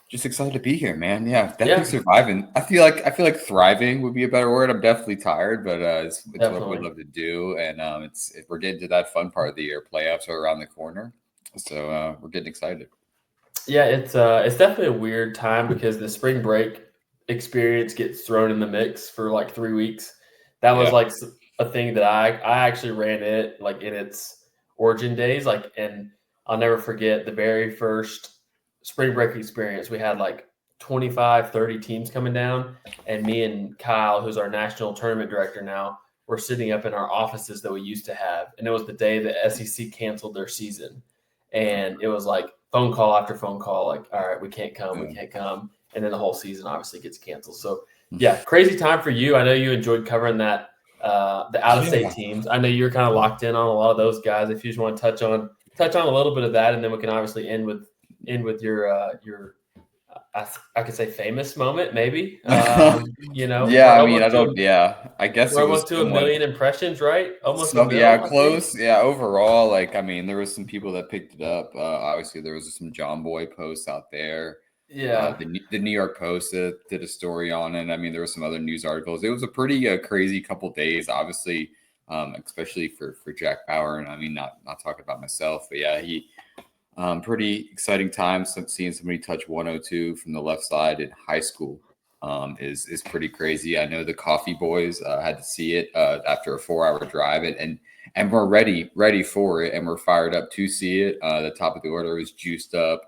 Just excited to be here, man. Yeah, definitely Yeah, surviving. I feel like thriving would be a better word. I'm definitely tired, but it's what we definitely. love to do, and we're getting to that fun part of the year. Playoffs are around the corner, so we're getting excited. Yeah, it's definitely a weird time because the spring break experience gets thrown in the mix for like 3 weeks. That was Yeah, like a thing that I actually ran it like in its origin days, like, and I'll never forget the very first spring break experience. We had like 25, 30 teams coming down, and me and Kyle, who's our national tournament director now, were sitting up in our offices that we used to have, and it was the day the SEC canceled their season. And it was like phone call after phone call, like, all right, we yeah. can't come. And then the whole season obviously gets canceled. So, yeah, crazy time for you. I know you enjoyed covering that, the out of state Yeah. teams. I know you're kind of locked in on a lot of those guys. If you just want to touch on a little bit of that, and then we can obviously end with I could say famous moment, maybe. Yeah, We're I mean, almost I to don't. Yeah, I guess we're it was almost to a somewhat. million impressions, right? Almost a So yeah, mill, I think. close. Yeah, overall, like I mean, there was some people that picked it up. Obviously, there was some John Boy posts out there. Yeah, The New York Post did a story on it. I mean, there were some other news articles. It was a pretty crazy couple days, obviously, especially for Jack Bauer. And I mean, not talking about myself, but yeah, he pretty exciting time. Seeing somebody touch 102 from the left side in high school is pretty crazy. I know the Coffee Boys had to see it after a 4 hour drive, and we're ready for it, and we're fired up to see it. The top of the order was juiced up.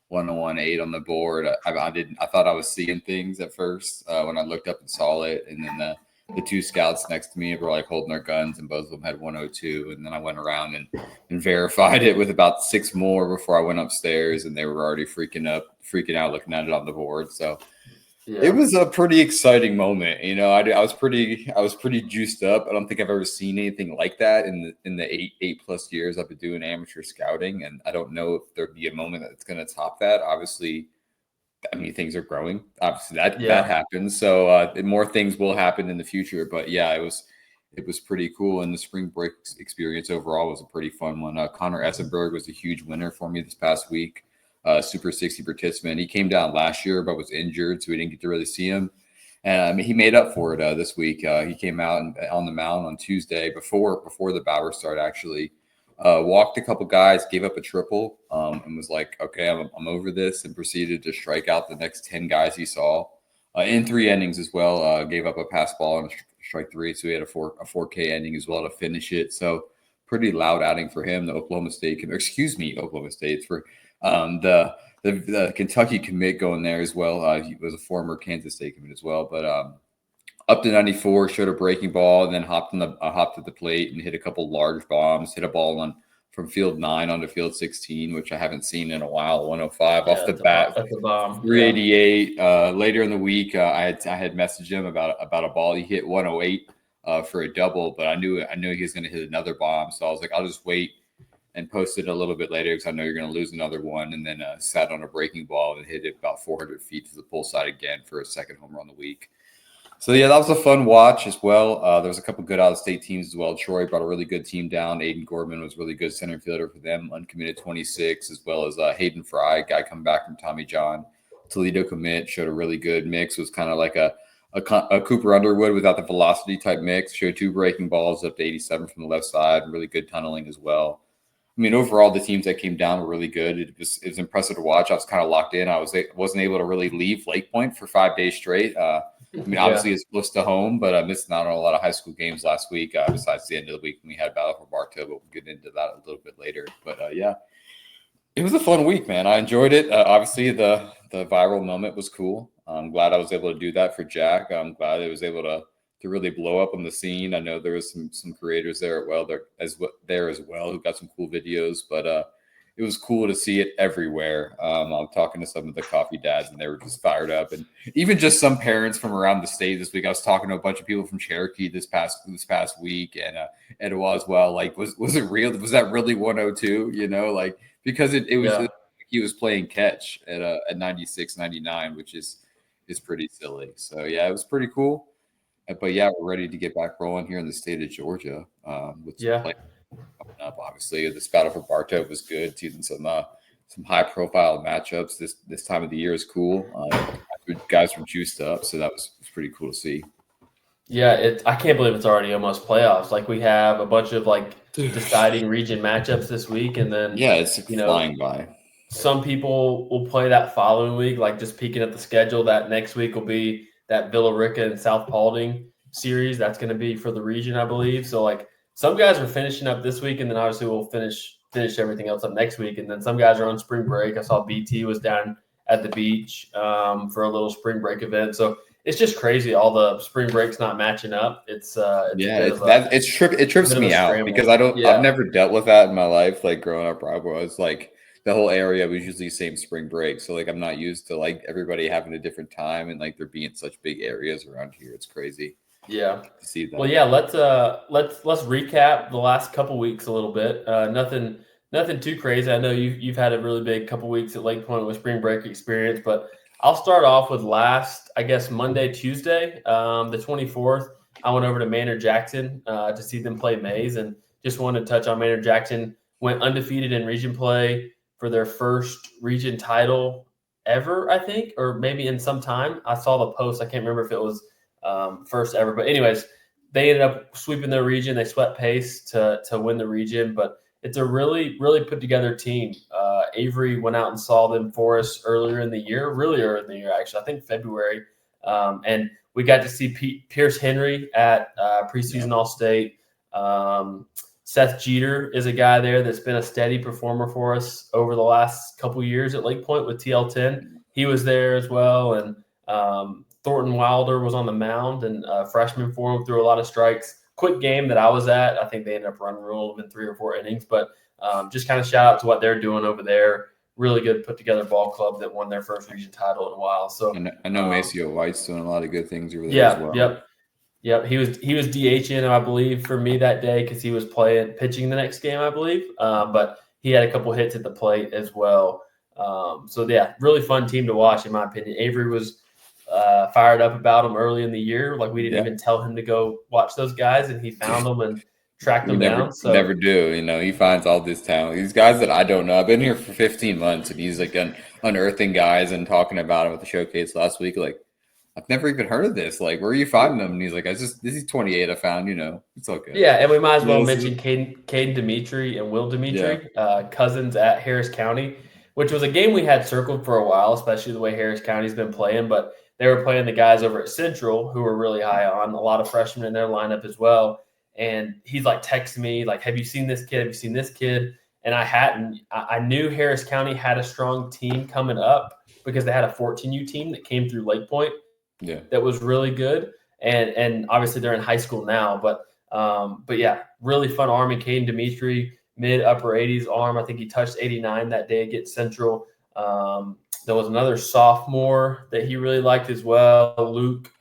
1018 on the board. I didn't. I thought I was seeing things at first when I looked up and saw it, and then the two scouts next to me were like holding their guns, and both of them had 102. And then I went around and verified it with about six more before I went upstairs, and they were already freaking out, looking at it on the board. So it yeah. was a pretty exciting moment. I was pretty juiced up. I don't think I've ever seen anything like that in the eight plus years I've been doing amateur scouting, and I don't know if there'd be a moment that's going to top that. Obviously, I mean, things are growing. Obviously, that Yeah. happens. So more things will happen in the future. But yeah, it was pretty cool. And the spring break experience overall was a pretty fun one. Connor Essenberg was a huge winner for me this past week. Super 60 participant. He came down last year, but was injured, so we didn't get to really see him. And he made up for it this week. He came out on the mound on Tuesday before the Bauer start actually. Walked a couple guys, gave up a triple, and was like, "Okay, I'm over this," and proceeded to strike out the next 10 guys he saw in 3 innings as well. Gave up a pass ball and strike three, so he had a 4K ending as well to finish it. So pretty loud outing for him. The Oklahoma State, excuse me, Oklahoma State for the Kentucky commit going there as well. He was a former Kansas State commit as well, but up to 94, showed a breaking ball, and then hopped at the plate and hit a couple large bombs. Hit a ball on from field 9 onto field 16, which I haven't seen in a while. 105 off Yeah, the bat, that's a bomb. Yeah. 388. Later in the week, I had messaged him about a ball he hit 108 for a double, but I knew he was going to hit another bomb, so I was like, I'll just wait and post it a little bit later because I know you're going to lose another one. And then sat on a breaking ball and hit it about 400 feet to the pull side again for a second homer on the week. So yeah, that was a fun watch as well. There was a couple good out-of-state teams as well. Troy brought a really good team down. Aiden Gorman was really good center fielder for them, uncommitted 26, as well as Hayden Fry, guy coming back from Tommy John. Toledo commit showed a really good mix. Was kind of like a Cooper Underwood without the velocity type mix. Showed two breaking balls up to 87 from the left side. Really good tunneling as well. I mean, overall, the teams that came down were really good. It was impressive to watch. I was kind of locked in. Wasn't able to really leave Lake Point for 5 days straight. I mean, Yeah. obviously it's close to home, but I missed out on a lot of high school games last week. Besides the end of the week when we had Battle for Bartow, but we'll get into that a little bit later. But yeah, it was a fun week, man. I enjoyed it. Obviously, the viral moment was cool. I'm glad I was able to do that for Jack. I'm glad I was able to really blow up on the scene. I know there was some creators there as well who got some cool videos, but it was cool to see it everywhere. I'm talking to some of the coffee dads, and they were just fired up, and even just some parents from around the state this week. I was talking to a bunch of people from Cherokee this past week, and Etowah as well. Like, was it real? Was that really 102? Like because it was Yeah. he was playing catch at 96, 99, which is pretty silly. So yeah, it was pretty cool. But yeah, we're ready to get back rolling here in the state of Georgia with some Yeah. play coming up. Obviously, this battle for Bartow was good, seeing some some high profile matchups this time of the year is cool. Guys were juiced up, so that was pretty cool to see. Yeah, I can't believe it's already almost playoffs. Like we have a bunch of like deciding region matchups this week, and then Yeah, it's flying by. Some people will play that following week. Like just peeking at the schedule, that next week will be that Villa Rica and South Paulding series. That's going to be for the region, I believe. So like some guys are finishing up this week, and then obviously we'll finish everything else up next week. And then some guys are on spring break. I saw BT was down at the beach for a little spring break event. So it's just crazy. All the spring breaks not matching up. It trips me out because I've never dealt with that in my life. Like growing up, I was like the whole area was usually same spring break. So like I'm not used to like everybody having a different time and like there being such big areas around here. It's crazy. Yeah. To see that. Well, yeah, let's recap the last couple weeks a little bit. Nothing too crazy. I know you've had a really big couple weeks at Lake Point with spring break experience, but I'll start off with Monday, Tuesday, the 24th. I went over to Maynard Jackson to see them play Mays, and just wanted to touch on Maynard Jackson. Went undefeated in region play for their first region title ever, I think, or maybe in some time. I saw the post. I can't remember if it was first ever, but anyways, they ended up sweeping their region. They swept Pace to win the region, but it's a really, really put together team. Avery went out and saw them for us really early in the year, actually, I think February. And we got to see Pierce Henry at preseason All-State. Seth Jeter is a guy there that's been a steady performer for us over the last couple years at Lake Point with TL10. He was there as well. And Thornton Wilder was on the mound, and freshman for him, threw a lot of strikes. Quick game that I was at. I think they ended up running rule in 3 or 4 innings, but just kind of shout out to what they're doing over there. Really good put together ball club that won their first region title in a while. So I know Maceo White's doing a lot of good things over there as well. Yep. He was DHing, I believe, for me that day because he was pitching the next game, I believe. But he had a couple hits at the plate as well. So yeah, really fun team to watch in my opinion. Avery was fired up about them early in the year. Like we didn't even tell him to go watch those guys, and he found them and tracked them down. So never do. He finds all this talent. These guys that I don't know. I've been here for 15 months, and he's like unearthing guys and talking about them at the showcase last week. Like I've never even heard of this. Like, where are you finding them? And he's like, this is 28 I found. It's okay. Yeah, and we might as well mention Caden Dimitri and Will Dimitri, cousins at Harris County, which was a game we had circled for a while, especially the way Harris County's been playing. But they were playing the guys over at Central who were really high on, a lot of freshmen in their lineup as well. And he's like texting me, like, have you seen this kid? Have you seen this kid? And I hadn't. I knew Harris County had a strong team coming up because they had a 14U team that came through Lake Point that was really good. And obviously they're in high school now. But yeah, really fun arm. And Caden Dimitri, mid-upper 80s arm. I think he touched 89 that day against Central. There was another sophomore that he really liked as well, Luke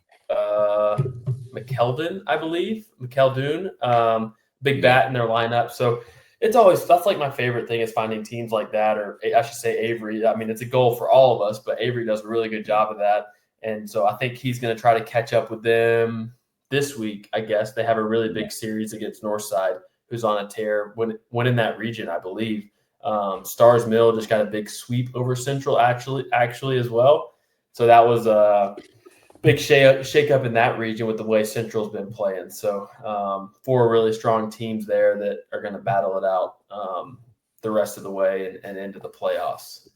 McKeldon, I believe. McKeldon, big bat in their lineup. So that's like my favorite thing is finding teams like that, or I should say Avery. I mean, it's a goal for all of us, but Avery does a really good job of that. And so I think he's going to try to catch up with them this week, I guess. They have a really big series against Northside, who's on a tear, winning that region, I believe. Stars Mill just got a big sweep over Central actually as well. So that was a big shake up in that region with the way Central's been playing. So 4 really strong teams there that are going to battle it out the rest of the way and into the playoffs.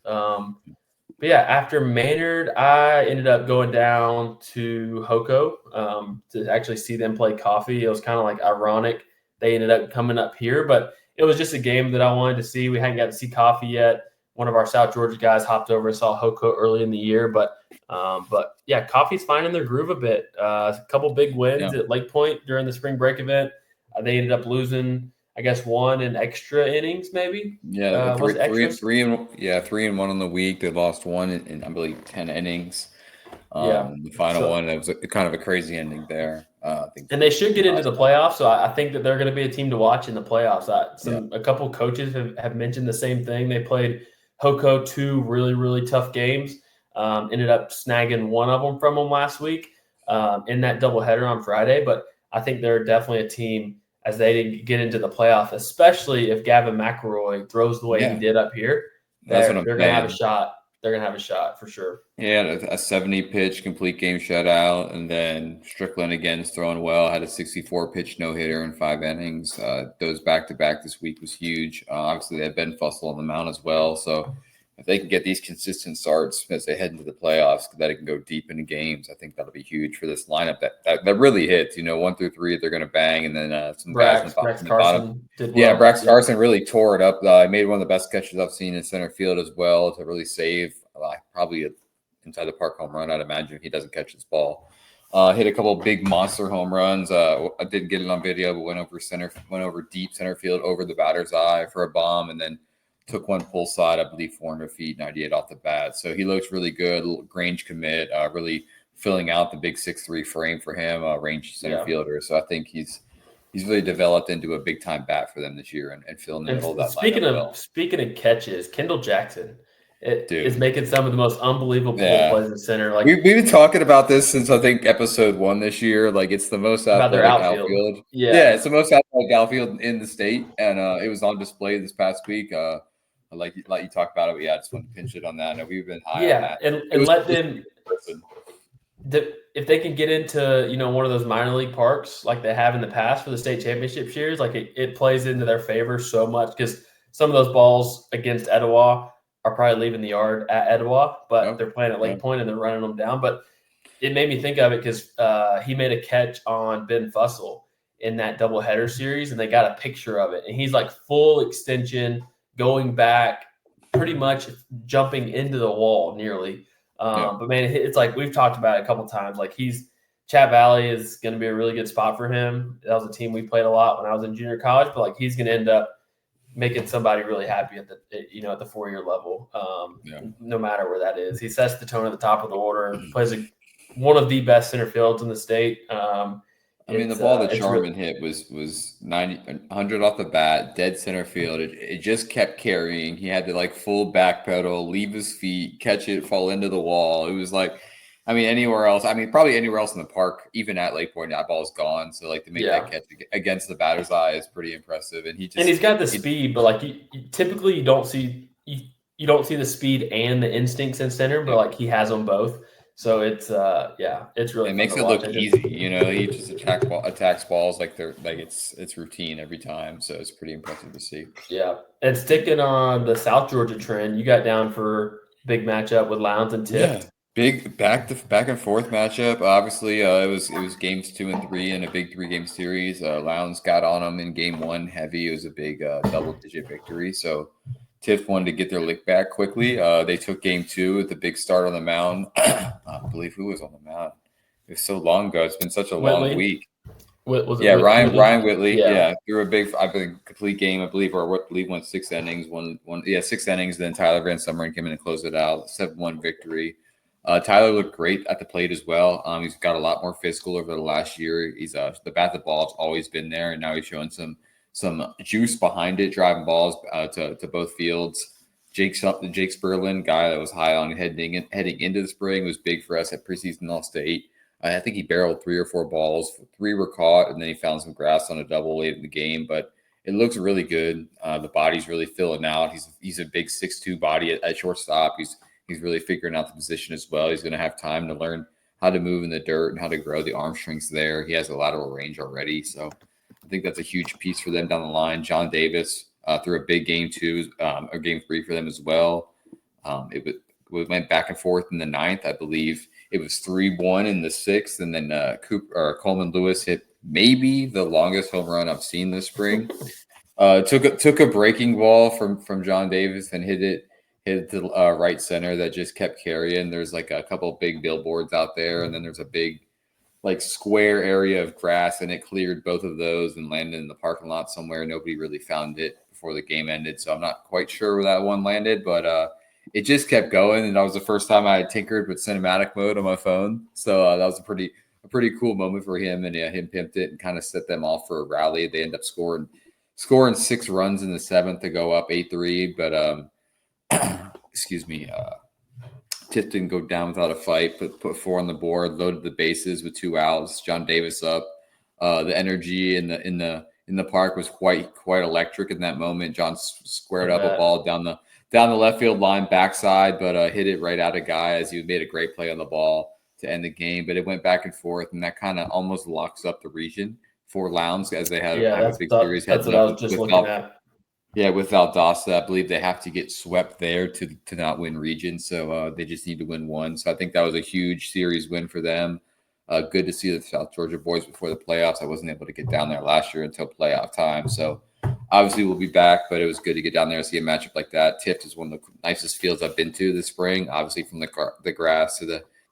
But yeah, after Maynard, I ended up going down to Hoko to actually see them play Coffee. It was kind of like ironic. They ended up coming up here, but it was just a game that I wanted to see. We hadn't got to see Coffee yet. One of our South Georgia guys hopped over and saw Hoko early in the year, but yeah, Coffee's finding their groove a bit. A couple big wins at Lake Point during the spring break event. They ended up losing, I guess, 1 in extra innings, maybe. Yeah, 3 and 1 on the week. They lost 1 in I believe 10 innings. The final one, it was kind of a crazy ending there. And they should get into the playoffs, so I think that they're going to be a team to watch in the playoffs. A couple coaches have mentioned the same thing. They played Hoko 2 really, really tough games. Ended up snagging 1 of them from them last week in that doubleheader on Friday. But I think they're definitely a team as they get into the playoff, especially if Gavin McElroy throws the way he did up here. That's what I'm they're gonna have a saying. shot. They're gonna have a shot for sure. Yeah, a 70 pitch complete game shutout, and then Strickland again is throwing well. Had a 64 pitch no hitter in 5 innings. Those back to back this week was huge. Obviously, they had Ben Fussell on the mound as well. So if they can get these consistent starts as they head into the playoffs, that it can go deep into games, I think that'll be huge for this lineup that really hits. 1 through 3, they're going to bang, and then some guys Brax in the bottom. Carson did Yeah, well. Brax Carson really tore it up. He made one of the best catches I've seen in center field as well to really save probably inside the park home run. I'd imagine if he doesn't catch this ball. Hit a couple of big monster home runs. I didn't get it on video, but went over deep center field over the batter's eye for a bomb, and then took one pull side, I believe 400 feet, 98 off the bat. So he looks really good. Range commit, really filling out the big 6'3" frame for him, range center fielder. So I think he's really developed into a big time bat for them this year and filling the middle of that lineup. Speaking of catches, Kendall Jackson is making some of the most unbelievable plays in center. Like we've been talking about this since I think episode 1 this year. Like it's the most athletic outfield. Yeah, it's the most athletic outfield in the state, and it was on display this past week. Like you talked about it, but I just want to pinch it on that. And we've been high on that. And let them. If they can get into one of those minor league parks like they have in the past for the state championship years, like it plays into their favor so much because some of those balls against Etowah are probably leaving the yard at Etowah, but they're playing at Lake Point and they're running them down. But it made me think of it because he made a catch on Ben Fussell in that doubleheader series, and they got a picture of it. And he's like full extension, going back, pretty much jumping into the wall nearly. But man, it's like we've talked about it a couple of times. Like Chat Valley is going to be a really good spot for him. That was a team we played a lot when I was in junior college, but like he's going to end up making somebody really happy at the at the 4-year level, no matter where that is. He sets the tone at the top of the order, plays one of the best center fields in the state. I mean, the ball that Charman hit was 100 off the bat, dead center field. It just kept carrying. He had to like full backpedal, leave his feet, catch it, fall into the wall. It was like, I mean, anywhere else. I mean, probably anywhere else in the park, even at Lake Point, that ball's gone. So like to make that catch against the batter's eye is pretty impressive. And he's got the speed, but like typically you don't see the speed and the instincts in center, but like he has them both. So it's it's really. It makes it look easy, He just attacks balls like it's routine every time. So it's pretty impressive to see. Yeah, and sticking on the South Georgia trend, you got down for big matchup with Lowndes and Tift. Yeah. Big back and forth matchup. Obviously, it was games 2 and 3 in a big 3-game series. Lowndes got on them in game 1 heavy. It was a big double-digit victory. So Tift wanted to get their lick back quickly. They took game 2 with the big start on the mound. I believe who was on the mound. It was so long ago. It's been such a long week. Ryan Whitley. Yeah, threw a big, complete game. I believe went 6 innings. 6 innings. Then Tyler Van Summeren came in and closed it out. 7-1 victory. Tyler looked great at the plate as well. He's got a lot more physical over the last year. He's the bat the ball's always been there, and now he's showing some juice behind it, driving balls to both fields. Jake Sperlin, guy that was high on heading into the spring, was big for us at preseason All-State. I think he barreled 3 or 4 balls. 3 were caught, and then he found some grass on a double late in the game. But it looks really good. The body's really filling out. He's a big 6'2" body at shortstop. He's really figuring out the position as well. He's going to have time to learn how to move in the dirt and how to grow the arm strengths there. He has a lateral range already. So I think that's a huge piece for them down the line. John Davis threw a big game 2, or game 3 for them as well. It went back and forth in the 9th. I believe it was 3-1 in the 6th. And then Coleman Lewis hit maybe the longest home run I've seen this spring. Took a breaking ball from John Davis and hit the right center that just kept carrying. There's like a couple of big billboards out there, and then there's a big like square area of grass, and it cleared both of those and landed in the parking lot somewhere. Nobody really found it before the game ended, so I'm not quite sure where that one landed, but it just kept going, and that was the first time I had tinkered with cinematic mode on my phone. So that was a pretty cool moment for him, and him pimped it and kind of set them off for a rally. They end up scoring 6 runs in the 7th to go up 8-3, but excuse me, Tift didn't go down without a fight, put 4 on the board, loaded the bases with 2 outs. John Davis up. The energy in the park was quite electric in that moment. John squared up a ball down down the left field line backside, but hit it right out of guy as he made a great play on the ball to end the game. But it went back and forth, and that kind of almost locks up the region for Lowndes as they have Yeah, a big series that's heading what I up was just looking without. at. Yeah, with Valdosta, I believe they have to get swept there to not win region. So they just need to win one. So I think that was a huge series win for them. Good to see the South Georgia boys before the playoffs. I wasn't able to get down there last year until playoff time. So obviously we'll be back, but it was good to get down there and see a matchup like that. Tift is one of the nicest fields I've been to this spring. Obviously from the grass to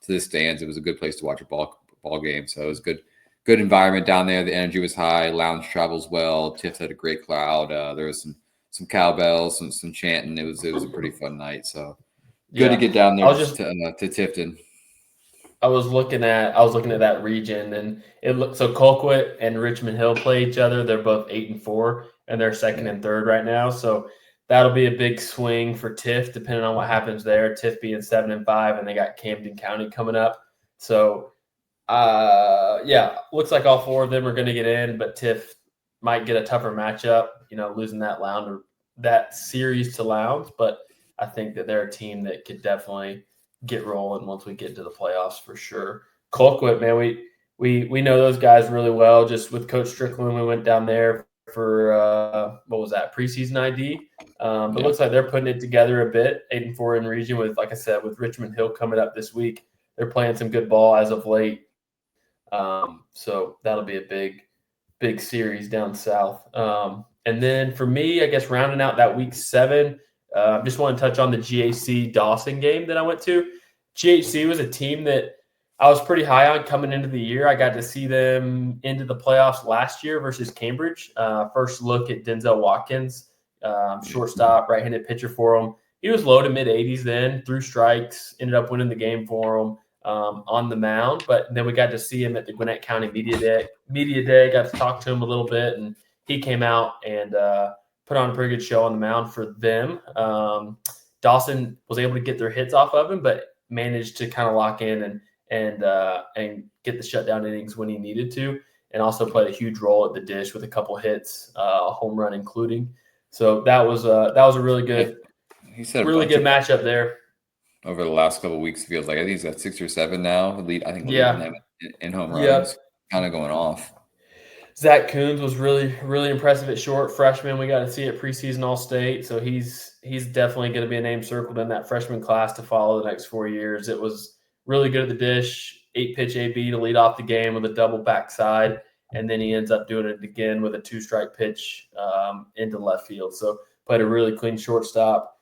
the stands, it was a good place to watch a ball game. So it was good environment down there. The energy was high. Lounge travels well. Tift had a great crowd. There was some cowbells, some chanting. It was a pretty fun night. So good to get down there to Tifton. I was looking at that region, and it looked so Colquitt and Richmond Hill play each other. They're both 8-4, and they're second and third right now. So that'll be a big swing for Tift, depending on what happens there. Tift being 7-5, and they got Camden County coming up. So looks like all four of them are going to get in, but Tift might get a tougher matchup. Losing that series to Lowndes, but I think that they're a team that could definitely get rolling once we get to the playoffs for sure. Colquitt, man, we know those guys really well. Just with Coach Strickland, we went down there for what was that, preseason ID? It looks like they're putting it together a bit. 8-4 in region with, like I said, with Richmond Hill coming up this week. They're playing some good ball as of late. So that'll be a big series down south. And then for me, I guess rounding out that week 7. Just want to touch on the GAC Dawson game that I went to. GHC was a team that I was pretty high on coming into the year. I got to see them into the playoffs last year versus Cambridge. First look at Denzel Watkins, shortstop, right-handed pitcher for them. He was low to mid-80s then, threw strikes, ended up winning the game for them on the mound. But then we got to see him at the Gwinnett County Media Day. Got to talk to him a little bit, and he came out and put on a pretty good show on the mound for them. Dawson was able to get their hits off of him, but managed to kind of lock in and get the shutdown innings when he needed to, and also played a huge role at the dish with a couple hits, a home run including. So that was a really good, really good matchup there. Over the last couple of weeks, it feels like I think he's got 6 or 7 now. Leading them in home runs, kind of going off. Zach Coons was really, really impressive at short. Freshman, we got to see at preseason All-State, so he's definitely going to be a name circled in that freshman class to follow the next 4 years. It was really good at the dish, 8-pitch AB to lead off the game with a double backside, and then he ends up doing it again with a 2-strike pitch into left field. So played a really clean shortstop.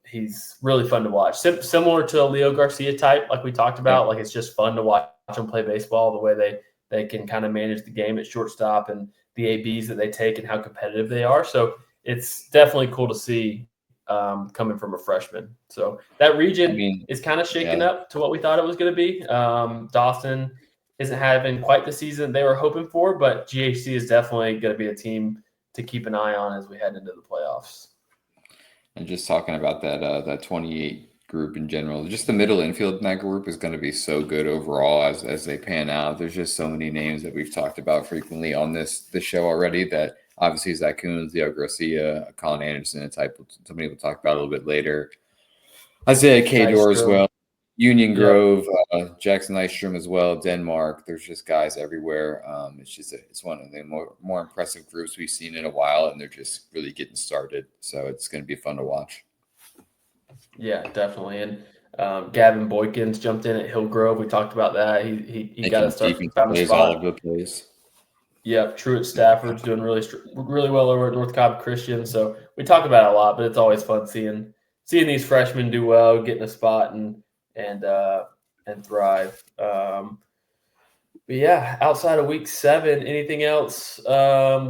He's really fun to watch. Similar to a Leo Garcia type, like we talked about. Like, it's just fun to watch him play baseball, the way they can kind of manage the game at shortstop and the ABs that they take and how competitive they are. So it's definitely cool to see coming from a freshman. So that region is kind of shaking up to what we thought it was going to be. Dawson isn't having quite the season they were hoping for, but GHC is definitely going to be a team to keep an eye on as we head into the playoffs. And just talking about that 28 group in general, just the middle infield in that group is going to be so good overall as they pan out. There's just so many names that we've talked about frequently on this show already that obviously Zach Coons, Leo Garcia, Colin Anderson, and somebody we'll talk about a little bit later. Isaiah Kador as well, Union Grove, Jackson Nystrom as well, Denmark. There's just guys everywhere. It's one of the more impressive groups we've seen in a while, and they're just really getting started. So it's going to be fun to watch. Yeah, definitely. And Gavin Boykins jumped in at Hillgrove. We talked about that. He got to start found a spot. All over the place. Yeah, Truett Stafford's doing really well over at North Cobb Christian. So we talk about it a lot, but it's always fun seeing these freshmen do well, getting a spot and thrive. But yeah, outside of week 7, anything else?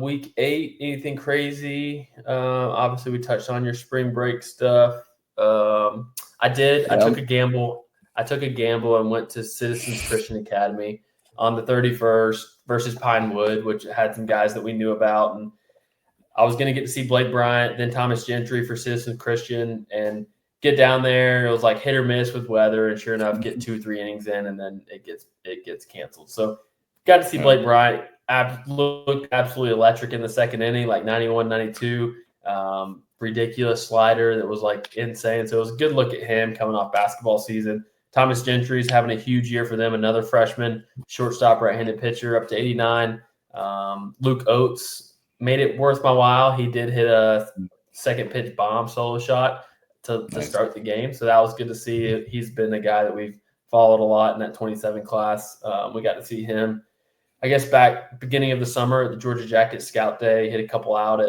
Week 8, anything crazy? Obviously, we touched on your spring break stuff. I did. I took a gamble. And went to Citizens Christian Academy on the 31st versus Pinewood, which had some guys that we knew about. And I was going to get to see Blake Bryant, then Thomas Gentry for Citizens Christian, and get down there. It was like hit or miss with weather, and sure enough, get 2-3 innings in, and then it gets canceled. So got to see Blake Bryant looked absolutely electric in the second inning, like 91, 92. Ridiculous slider that was like insane. So it was a good look at him coming off basketball season. Thomas Gentry's having a huge year for them, another freshman, shortstop, right-handed pitcher, up to 89. Luke Oates made it worth my while. He did hit a second pitch bomb solo shot to start the game. So that was good to see. He's been a guy that we've followed a lot in that 27 class. We got to see him, I guess, back beginning of the summer at the Georgia Jackets Scout Day. Hit a couple out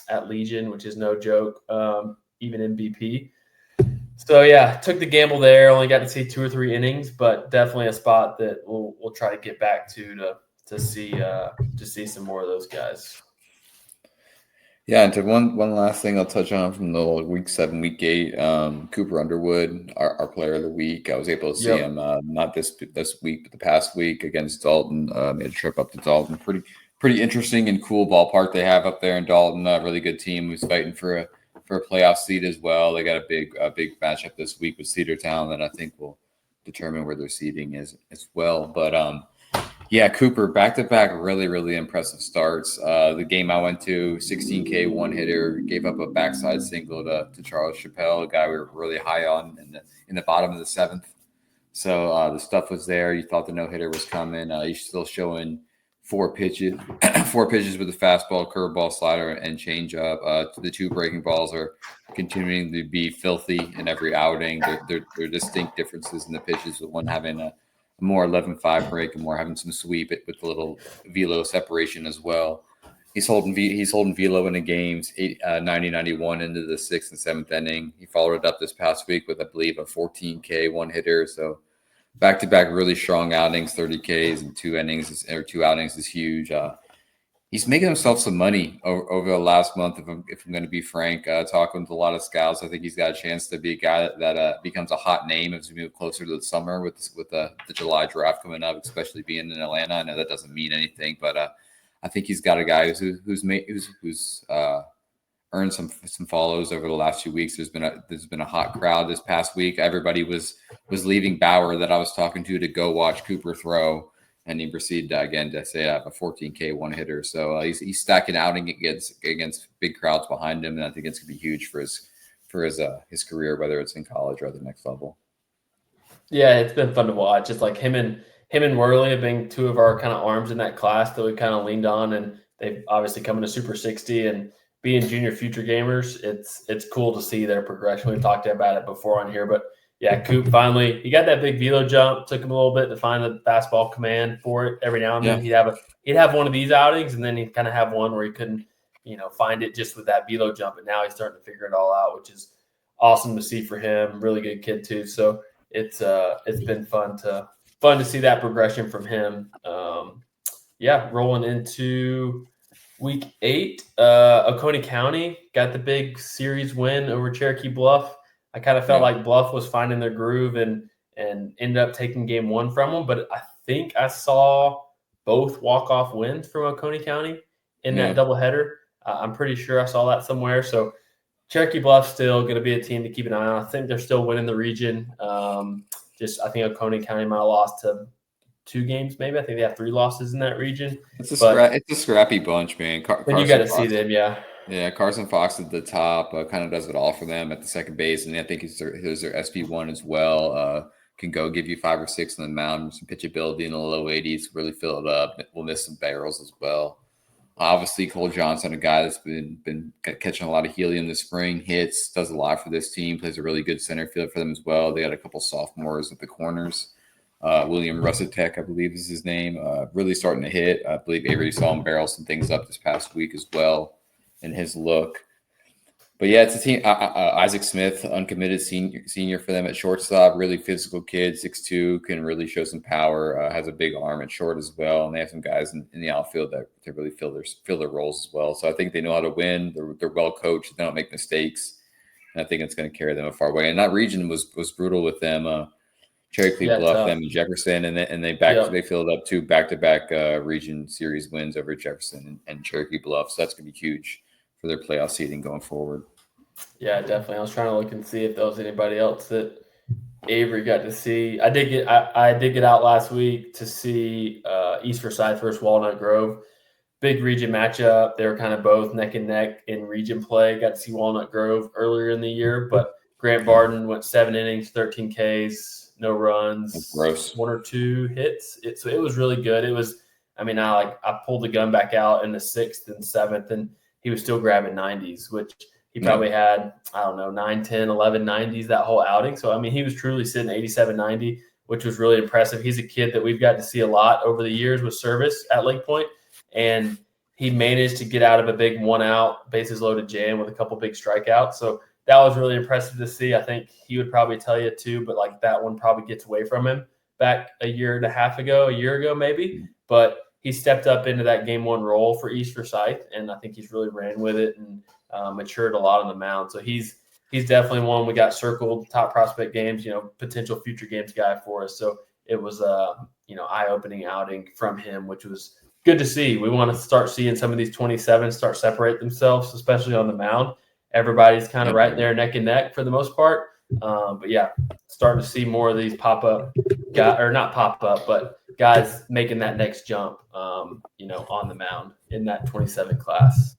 at Legion, which is no joke, even in BP. So yeah, took the gamble there. Only got to see 2 or 3 innings, but definitely a spot that we'll try to get back to see some more of those guys. Yeah, and to one last thing I'll touch on from the week 7, week 8, Cooper Underwood, our player of the week. I was able to see him not this week, but the past week against Dalton. Made a trip up to Dalton. Pretty interesting and cool ballpark they have up there in Dalton. Really good team who's fighting for a playoff seed as well. They got a big matchup this week with Cedartown that I think will determine where their seeding is as well. But yeah, Cooper back-to-back really, really impressive starts. The game I went to, 16K one hitter, gave up a backside single to Charles Chappelle, a guy we were really high on in the bottom of the 7th. So the stuff was there. You thought the no-hitter was coming. He's still showing 4 pitches with a fastball, curveball, slider, and changeup. The 2 breaking balls are continuing to be filthy in every outing. They're distinct differences in the pitches, with one having a more 11-5 break and more having some sweep with a little velo separation as well. He's holding velo in the games 90-91 into the 6th and 7th inning. He followed it up this past week with, I believe, a 14K one hitter. So back-to-back really strong outings, 30 Ks in 2 innings or 2 outings is huge. He's making himself some money over the last month. If I'm going to be frank, talking with a lot of scouts, I think he's got a chance to be a guy that becomes a hot name as we move closer to the summer with the July draft coming up, especially being in Atlanta. I know that doesn't mean anything, but I think he's got a guy who's earned some follows over the last few weeks. There's been a hot crowd this past week. Everybody was leaving Bauer that I was talking to go watch Cooper throw. And he proceeded again to say a 14K one hitter. So he's stacking outing against big crowds behind him, and I think it's gonna be huge for his career, whether it's in college or at the next level. Yeah, it's been fun to watch. It's like him and Worley have been 2 of our kind of arms in that class that we kind of leaned on, and they've obviously come into Super 60 and being junior future gamers. It's cool to see their progression. We've talked about it before on here, but yeah, Coop finally, he got that big velo jump. Took him a little bit to find the fastball command for it. Every now and then he'd have one of these outings, and then he'd kind of have one where he couldn't, find it just with that velo jump. And now he's starting to figure it all out, which is awesome to see for him. Really good kid too. So it's been fun to see that progression from him. Rolling into week 8, Oconee County got the big series win over Cherokee Bluff. I kind of felt like Bluff was finding their groove and ended up taking game 1 from them. But I think I saw both walk-off wins from Oconee County in that doubleheader. I'm pretty sure I saw that somewhere. So Cherokee Bluff's still going to be a team to keep an eye on. I think they're still winning the region. I think Oconee County might have lost to 2 games maybe. I think they have 3 losses in that region. It's a scrappy bunch, man. And you got to see them, Yeah, Carson Fox at the top kind of does it all for them at the second base, and I think he's their SP1 as well. Can go give you 5 or 6 on the mound, some pitchability in the low 80s, really fill it up. We'll miss some barrels as well. Obviously, Cole Johnson, a guy that's been catching a lot of helium this spring, hits, does a lot for this team, plays a really good center field for them as well. They got a couple sophomores at the corners. William Russitek, I believe is his name, really starting to hit. I believe Avery saw him barrel some things up this past week as well in his look. But yeah, it's a team. Isaac Smith, uncommitted senior for them at shortstop, really physical kid, 6'2", can really show some power, has a big arm at short as well. And they have some guys in the outfield that really fill their roles as well. So I think they know how to win. They're well coached. They don't make mistakes. And I think it's going to carry them a far way. And that region was brutal with them. Cherokee Bluff, them and Jefferson, and they filled up 2 back-to-back region series wins over Jefferson and Cherokee Bluff. So that's going to be huge for their playoff seeding going forward. Yeah, definitely. I was trying to look and see if there was anybody else that Avery got to see. I did get out last week to see East Forsyth versus Walnut Grove. big region matchup. They were kind of both neck and neck in region play. Got to see Walnut Grove earlier in the year, but Grant Barden went 7 innings, 13 Ks, no runs, Gross. 1 or 2 hits. So it was really good. It was, I pulled the gun back out in the 6th and 7th, and he was still grabbing 90s, which he probably had, 9, 10, 11 90s that whole outing. So, he was truly sitting 87, 90, which was really impressive. He's a kid that we've got to see a lot over the years with service at Lake Point, and he managed to get out of a big 1-out, bases loaded jam with a couple big strikeouts. So that was really impressive to see. I think he would probably tell you too, but like that one probably gets away from him back a year ago maybe. But he stepped up into that game 1 role for East Forsyth, and I think he's really ran with it and matured a lot on the mound. So he's definitely one we got circled top prospect games, potential future games guy for us. So it was a eye-opening outing from him, which was good to see. We want to start seeing some of these 27s start separate themselves, especially on the mound. Everybody's kind of right there neck and neck for the most part. But yeah, starting to see more of these pop up guys, or not pop up, but guys making that next jump, on the mound in that 27 class.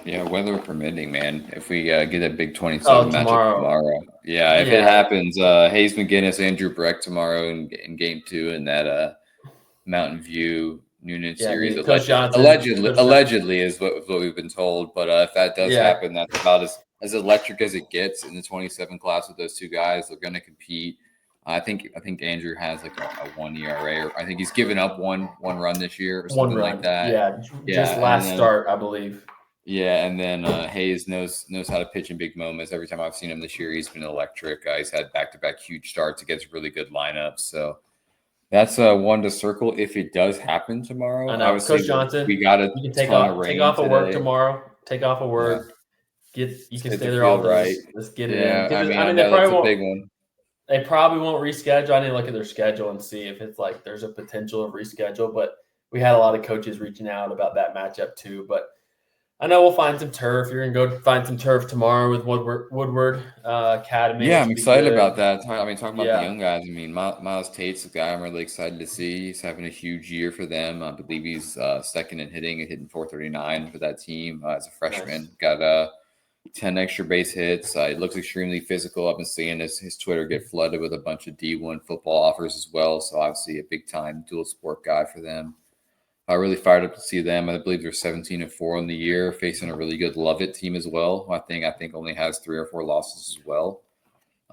Yeah, weather permitting, man. If we get a big 27 matchup tomorrow. Yeah, if it happens, Hayes McGinnis, Andrew Breck tomorrow in game 2 in that Mountain View Noonan series. Allegedly is what we've been told. But if that does happen, that's about as electric as it gets in the 27 class with those 2 guys. They're going to compete. I think Andrew has like a 1 ERA, or I think he's given up one run this year or something like that. Just last start, I believe. Yeah, and then Hayes knows how to pitch in big moments. Every time I've seen him this year, he's been electric. He's had back-to-back huge starts against really good lineups. So that's one to circle if it does happen tomorrow. I know, Coach Johnson. We got a take off of work tomorrow. Take off of work. You can stay there all day. Right. Let's get it in. I know that's a big one. They probably won't reschedule. I need to look at their schedule and see if it's like there's a potential of reschedule. But we had a lot of coaches reaching out about that matchup too. But I know we'll find some turf. You're going to go find some turf tomorrow with Woodward Academy. Yeah, I'm excited about that. Talking about the young guys. Miles Tate's a guy I'm really excited to see. He's having a huge year for them. I believe he's second in hitting 439 for that team as a freshman. Nice. Got 10 extra base hits. He looks extremely physical. I've been seeing his Twitter get flooded with a bunch of D1 football offers as well. So obviously a big-time dual sport guy for them. I really fired up to see them. I believe they're 17-4 in the year, facing a really good Lovett team as well. I think only has 3 or 4 losses as well.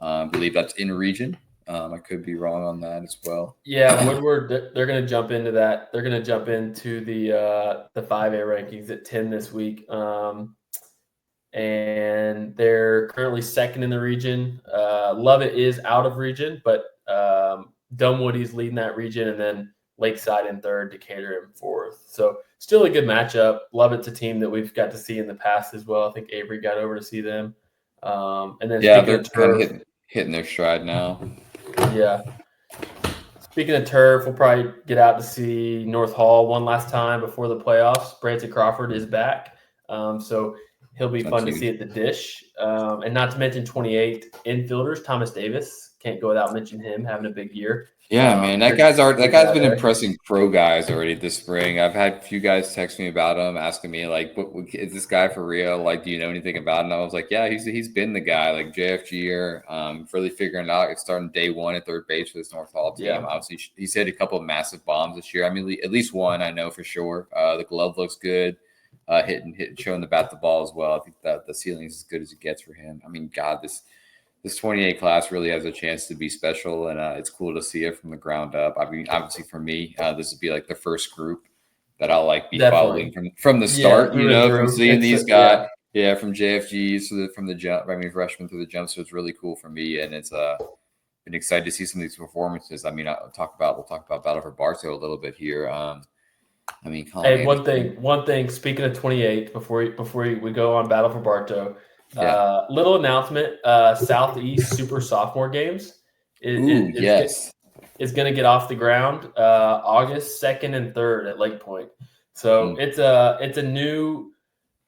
I believe that's in region. I could be wrong on that as well. Yeah, Woodward, they're going to jump into that. They're going to jump into the 5A rankings at 10 this week. And they're currently second in the region. Lovett is out of region, but Dunwoody's leading that region, and then Lakeside in 3rd, Decatur in 4th. So still a good matchup. Lovett's a team that we've got to see in the past as well. I think Avery got over to see them. And then they're kind of hitting their stride now. Yeah. Speaking of turf, we'll probably get out to see North Hall one last time before the playoffs. Branson Crawford is back. So he'll be fun to see at the Dish. And not to mention 28 infielders, Thomas Davis. Can't go without mentioning him having a big year. Yeah, man, that guy's been impressing pro guys already this spring. I've had a few guys text me about him, asking me like, "What is this guy for real? Like, do you know anything about him?" And I was like, "Yeah, he's been the guy, like JFG or really figuring it out. It's starting day 1 at 3rd base for this North Hall team. Yeah. Obviously, he's hit a couple of massive bombs this year. I mean, at least one I know for sure. The glove looks good. Showing the bat the ball as well. I think that the ceiling is as good as it gets for him. I mean, God, this 28 class really has a chance to be special, and it's cool to see it from the ground up. I mean, obviously for me, this would be like the first group that I'll like be following from the start. From seeing these guys, from JFGs from the jump. I mean, freshmen through the jump. So it's really cool for me, and it's been excited to see some of these performances. I mean, we'll talk about Battle for Bartow a little bit here. I mean, one thing. Speaking of 28, before we go on Battle for Bartow. Little announcement: Southeast Super Sophomore Games is going to get off the ground August 2nd and 3rd at Lake Point. So it's a new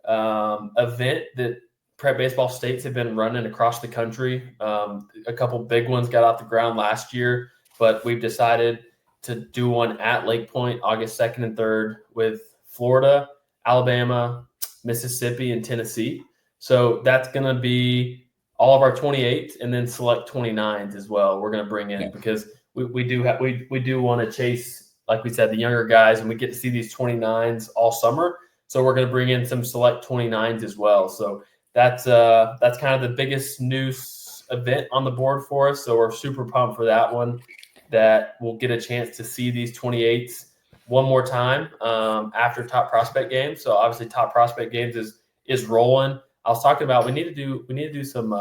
event that prep baseball states have been running across the country. A couple big ones got off the ground last year, but we've decided to do one at Lake Point August 2nd and 3rd with Florida, Alabama, Mississippi, and Tennessee. So that's going to be all of our 28s and then select 29s as well. We're going to bring in because we do want to chase, like we said, the younger guys, and we get to see these 29s all summer. So we're going to bring in some select 29s as well. So that's kind of the biggest news event on the board for us. So we're super pumped for that one, that we'll get a chance to see these 28s one more time after Top Prospect Games. So obviously Top Prospect Games is rolling. I was talking about we need to do some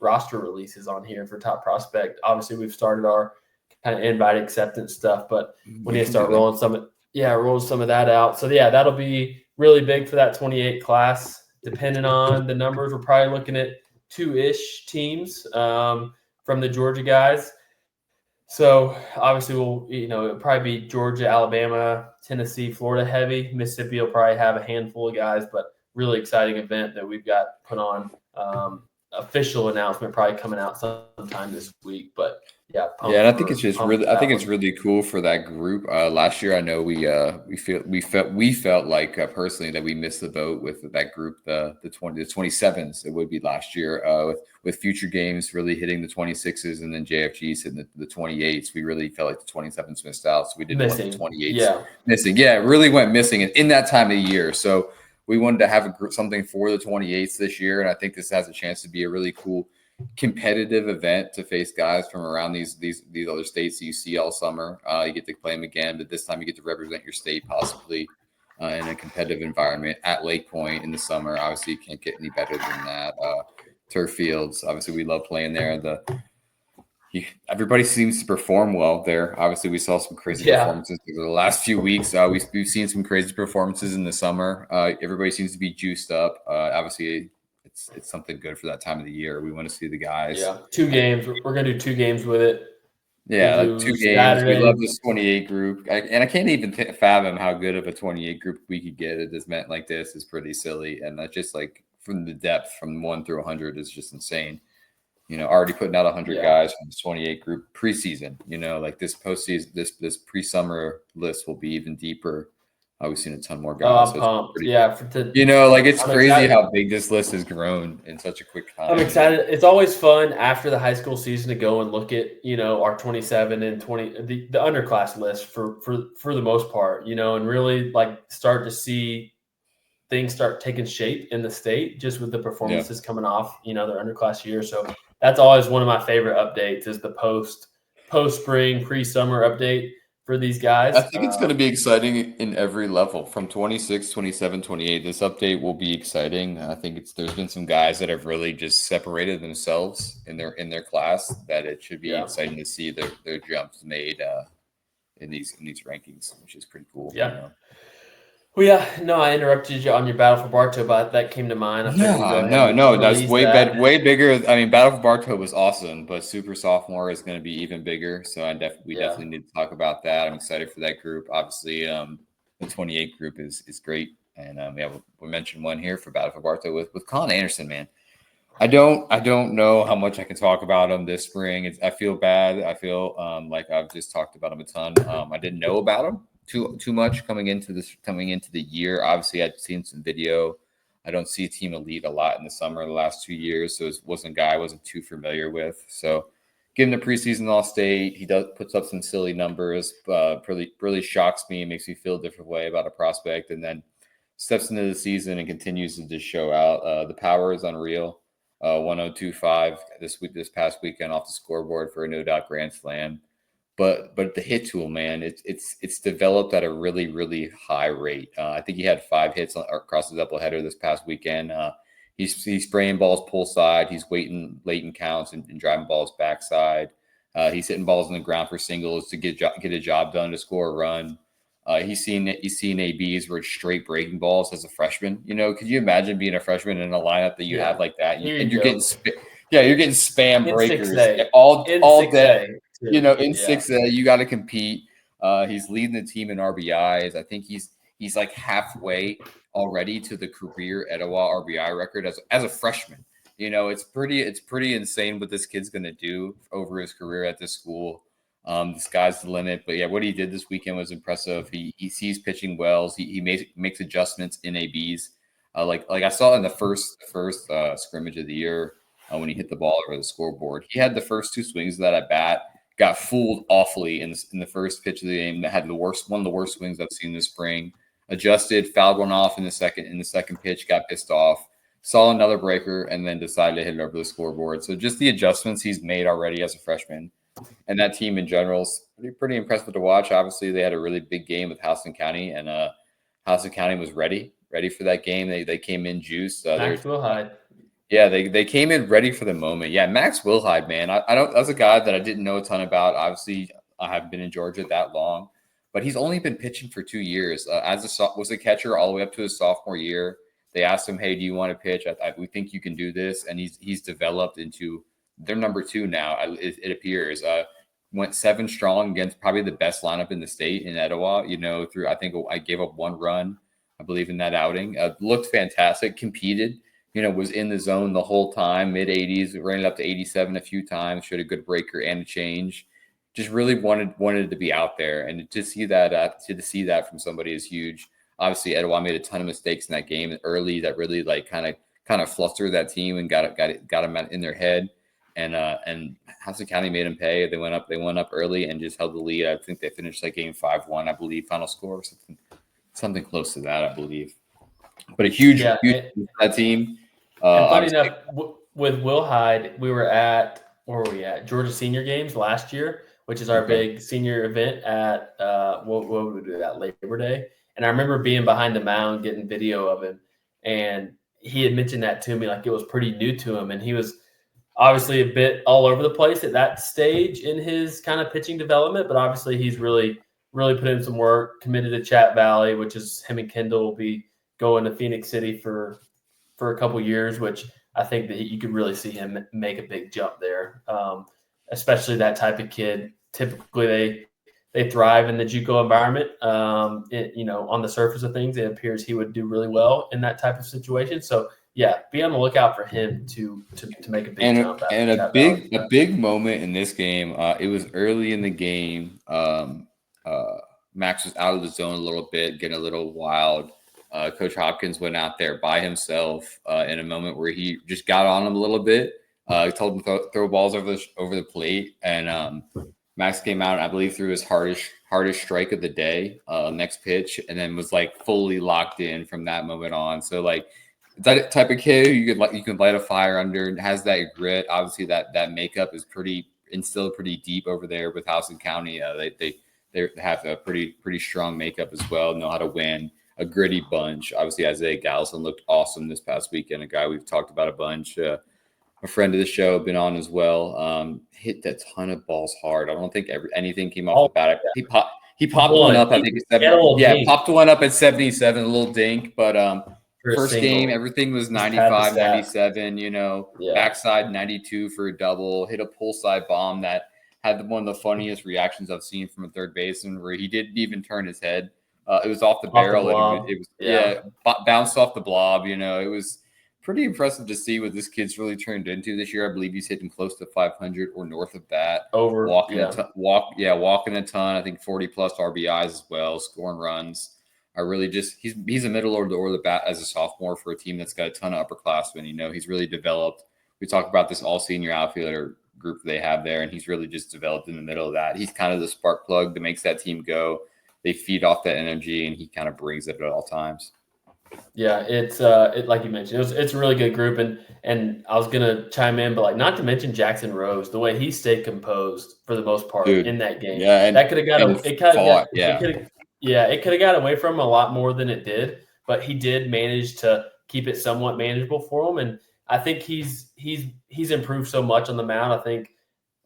roster releases on here for Top Prospect. Obviously, we've started our kind of invite acceptance stuff, but we need to start rolling some of that out. So yeah, that'll be really big for that 28 class. Depending on the numbers, we're probably looking at 2-ish teams from the Georgia guys. So obviously it'll probably be Georgia, Alabama, Tennessee, Florida heavy. Mississippi will probably have a handful of guys, but really exciting event that we've got put on. Official announcement probably coming out sometime this week, but yeah. And I think it's just really, it's really cool for that group. Last year, I know we felt like personally that we missed the boat with that group, the 27s. It would be last year with future games really hitting the 26s and then JFGs hitting the 28s. We really felt like the 27s missed out, so we didn't want the 28s missing. Yeah, it really went missing in that time of year. So we wanted to have something for the 28s this year, and I think this has a chance to be a really cool competitive event to face guys from around these other states that you see all summer. You get to play them again, but this time you get to represent your state possibly in a competitive environment at Lake Point in the summer. Obviously, you can't get any better than that. Turf fields, obviously, we love playing there. Everybody seems to perform well there. Obviously, we saw some crazy performances over the last few weeks. We've seen some crazy performances in the summer. Everybody seems to be juiced up. Obviously, it's something good for that time of the year. We want to see the guys. Yeah, 2 games. We're gonna do 2 games with it. Yeah, like 2 games. Saturday. We love this 28 group, and I can't even fathom how good of a 28 group we could get at this event like this. Is pretty silly, and that's just like from the depth from 1 through 100 is just insane. Already putting out 100 guys from this 28 group preseason. Like this postseason, this pre-summer list will be even deeper. We've seen a ton more guys. I'm pumped. It's crazy how big this list has grown in such a quick time. I'm excited. It's always fun after the high school season to go and look at, our 27 and 20, the underclass list for the most part, and really start to see things start taking shape in the state just with the performances coming off, their underclass year. So that's always one of my favorite updates is the post-spring, pre-summer update for these guys. I think it's going to be exciting in every level from 26, 27, 28. This update will be exciting. I think there's been some guys that have really just separated themselves in their class that it should be exciting to see their jumps made in these rankings, which is pretty cool. Yeah. Well, I interrupted you on your Battle for Bartow, but that came to mind. No, that's way bigger. I mean, Battle for Bartow was awesome, but Super Sophomore is going to be even bigger. So we definitely need to talk about that. I'm excited for that group. Obviously, the 28 group is great, and we mentioned one here for Battle for Bartow with Colin Anderson. Man, I don't know how much I can talk about him this spring. I feel bad. I feel like I've just talked about him a ton. I didn't know about him too much coming into the year. Obviously, I'd seen some video. I don't see Team Elite a lot in the summer the last 2 years, so it wasn't a guy I wasn't too familiar with. So, given the preseason All-State, he puts up some silly numbers. Really shocks me and makes me feel a different way about a prospect, and then steps into the season and continues to just show out. The power is unreal. 1025 this past weekend off the scoreboard for a no-doubt grand slam. But the hit tool, man, it's developed at a really, really high rate. I think he had 5 hits across the doubleheader this past weekend. He's spraying balls pull side. He's waiting late in counts and driving balls backside. He's hitting balls on the ground for singles to get a job done to score a run. He's seen ABs where it's straight breaking balls as a freshman. Could you imagine being a freshman in a lineup that you have like that? You're getting spam breakers all day. In 6A, you got to compete. He's leading the team in RBIs. I think he's like halfway already to the career Etowah RBI record as a freshman. It's pretty insane what this kid's going to do over his career at this school. The sky's the limit. But yeah, what he did this weekend was impressive. He sees pitching wells. He makes adjustments in ABs. Like I saw in the first scrimmage of the year when he hit the ball over the scoreboard. He had the first two swings of that at bat. Got fooled awfully in the first pitch of the game. That had one of the worst swings I've seen this spring. Adjusted, fouled one off in the second pitch. Got pissed off. Saw another breaker and then decided to hit it over the scoreboard. So just the adjustments he's made already as a freshman, and that team in general is pretty impressive to watch. Obviously, they had a really big game with Houston County, and Houston County was ready for that game. They came in juiced. Max Wilhide. Yeah, they came in ready for the moment. Yeah, Max Wilhide, man. I don't. That's a guy that I didn't know a ton about. Obviously, I haven't been in Georgia that long, but he's only been pitching for 2 years. Was a catcher all the way up to his sophomore year. They asked him, "Hey, do you want to pitch? We think you can do this," and he's developed into their number 2 now. It appears. Went 7 strong against probably the best lineup in the state in Etowah. I think I gave up 1 run, I believe, in that outing. Looked fantastic. Competed. Was in the zone the whole time. Mid 80s, ran it up to 87 a few times. Showed a good breaker and a change. Just really wanted to be out there, and to see that from somebody is huge. Obviously, Etowah made a ton of mistakes in that game early that really kind of flustered that team and got them in their head. And Houston County made them pay. They went up early and just held the lead. I think they finished that game 5-1, I believe, final score, something close to that, I believe. But a huge that team. And funny enough, with Will Hyde, we were at Georgia Senior Games last year, which is our big senior event at what would we do that Labor Day. And I remember being behind the mound getting video of him, and he had mentioned that to me like it was pretty new to him, and he was obviously a bit all over the place at that stage in his kind of pitching development, but obviously he's really put in some work, committed to Chat Valley, which is him and Kendall will be going to Phoenix City for a couple years, which I think that you could really see him make a big jump there. Especially that type of kid. Typically they thrive in the JUCO environment. On the surface of things, it appears he would do really well in that type of situation. So yeah, be on the lookout for him to make a big jump. And a big moment in this game. It was early in the game. Max was out of the zone a little bit, getting a little wild. Coach Hopkins went out there by himself in a moment where he just got on him a little bit. Told him to throw balls over the plate, and Max came out, I believe, threw his hardest strike of the day, next pitch, and then was fully locked in from that moment on. So that type of kid you can light a fire under, and has that grit. Obviously, that makeup is instilled pretty deep over there with Houston County. They have a pretty strong makeup as well. Know how to win. A gritty bunch. Obviously, Isaiah Gallison looked awesome this past weekend. A guy we've talked about a bunch. A friend of the show, been on as well. Hit a ton of balls hard. I don't think anything came off the bat. He popped one up. I think popped one up at 77. A little dink, but first game everything was 95, 97. Backside 92 for a double. Hit a pull side bomb that had one of the funniest reactions I've seen from a third baseman, where he didn't even turn his head. It was off the barrel. It was bounced off the blob. It was pretty impressive to see what this kid's really turned into this year. I believe he's hitting close to 500 or north of that. Walking a ton. I think 40 plus RBIs as well, scoring runs. He's a middle order of the bat as a sophomore for a team that's got a ton of upperclassmen. He's really developed. We talk about this all senior outfielder group they have there, and he's really just developed in the middle of that. He's kind of the spark plug that makes that team go. They feed off that energy, and he kind of brings it at all times. Yeah, it's like you mentioned, it's a really good group, and I was gonna chime in, but not to mention Jackson Rose, the way he stayed composed for the most part in that game. Yeah, that could have got it could have got away from him a lot more than it did, but he did manage to keep it somewhat manageable for him, and I think he's improved so much on the mound. I think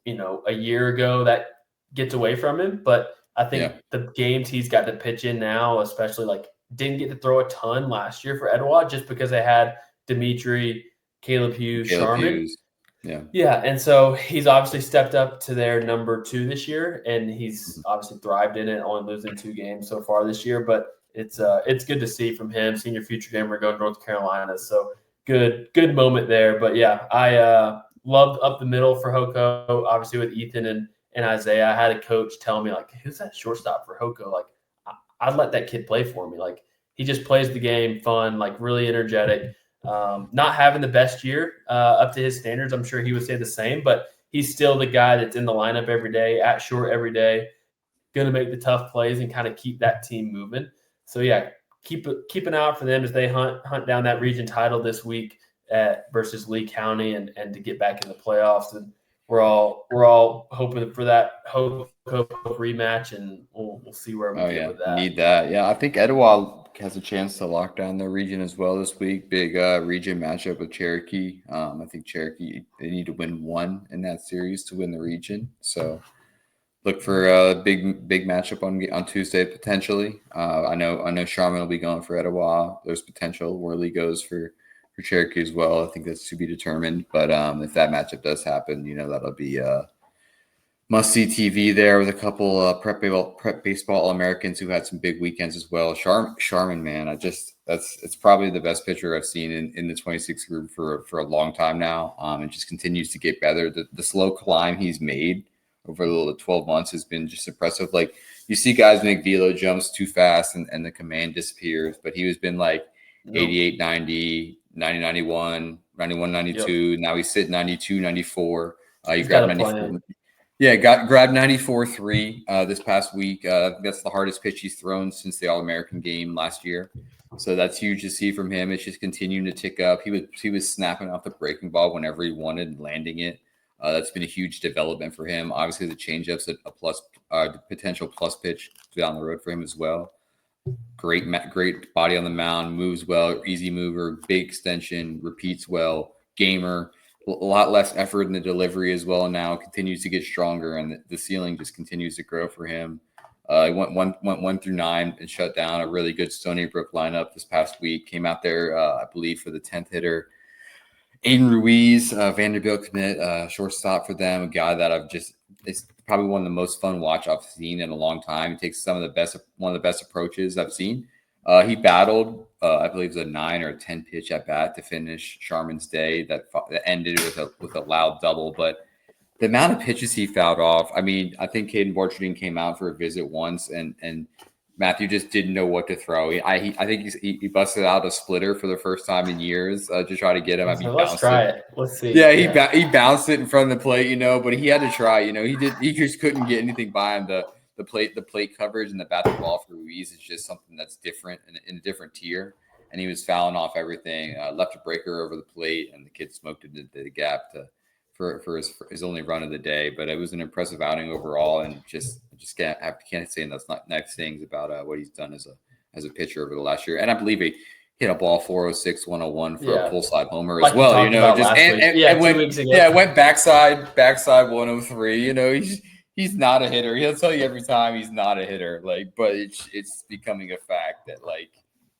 a year ago that gets away from him, but I think the games he's got to pitch in now, especially didn't get to throw a ton last year for Etowah just because they had Dimitri, Caleb Hughes, Sharman. Yeah. And so he's obviously stepped up to their number 2 this year, and he's obviously thrived in it, only losing 2 games so far this year. But it's good to see from him. Senior future gamer going to North Carolina. So good moment there. But yeah, I loved up the middle for Hoko, obviously with Ethan and Isaiah. I had a coach tell me, like, who's that shortstop for Hoko? Like, I'd let that kid play for me. Like, he just plays the game fun, like really energetic. Not having the best year up to his standards. I'm sure he would say the same, but he's still the guy that's in the lineup every day, at short every day, going to make the tough plays and kind of keep that team moving. So yeah, keep an eye out for them as they hunt down that region title this week versus Lee County and to get back in the playoffs. And we're all hoping for that hope rematch, and we'll see where we get with that. Need that. Yeah, I think Etowah has a chance to lock down their region as well this week. Big region matchup with Cherokee. I think Cherokee, they need to win one in that series to win the region. So look for a big matchup on Tuesday potentially. I know Sharman will be going for Etowah. There's potential. Worley goes for Cherokee as well. I think that's to be determined. But if that matchup does happen, that'll be must-see TV there with a couple prep baseball All-Americans who had some big weekends as well. Sharman, man, it's probably the best pitcher I've seen in the 26 group for a long time now. It just continues to get better. The slow climb he's made over the 12 months has been just impressive. Like, you see guys make velo jumps too fast and the command disappears, but he has been like 88, 90, 90, 91, 91, 92. Yep. Now he's sitting 92, 94. He's got 94. Yeah, grabbed 94-3 this past week. That's the hardest pitch he's thrown since the All-American game last year. So that's huge to see from him. It's just continuing to tick up. He was snapping off the breaking ball whenever he wanted and landing it. That's been a huge development for him. Obviously, the changeup's a plus, potential plus pitch down the road for him as well. Great body on the mound, moves well, easy mover, big extension, repeats well, gamer. A lot less effort in the delivery as well now. Continues to get stronger, and the ceiling just continues to grow for him. He went 1 through 9 and shut down a really good Stony Brook lineup this past week. Came out there, I believe, for the 10th hitter. Aiden Ruiz, Vanderbilt commit, shortstop for them, a guy that it's probably one of the most fun watch I've seen in a long time. He takes one of the best approaches I've seen. He battled, I believe it was a 9 or a 10 pitch at bat to finish Sharman's day that ended with a loud double. But the amount of pitches he fouled off, I mean, I think Caden Borcherding came out for a visit once and Matthew just didn't know what to throw. I think he busted out a splitter for the first time in years to try to get him. So let's try it. Let's see. Yeah, he bounced it in front of the plate, but he had to try. He just couldn't get anything by him. The plate coverage and the bat to ball for Ruiz is just something that's different in a different tier. And he was fouling off everything. Left a breaker over the plate, and the kid smoked it into the gap for his only run of the day. But it was an impressive outing overall, and just can't say enough nice things about what he's done as a pitcher over the last year. And I believe he hit a ball 406, 101 for a pull side homer as well. Went backside 103. He's not a hitter. He'll tell you every time he's not a hitter. But it's becoming a fact that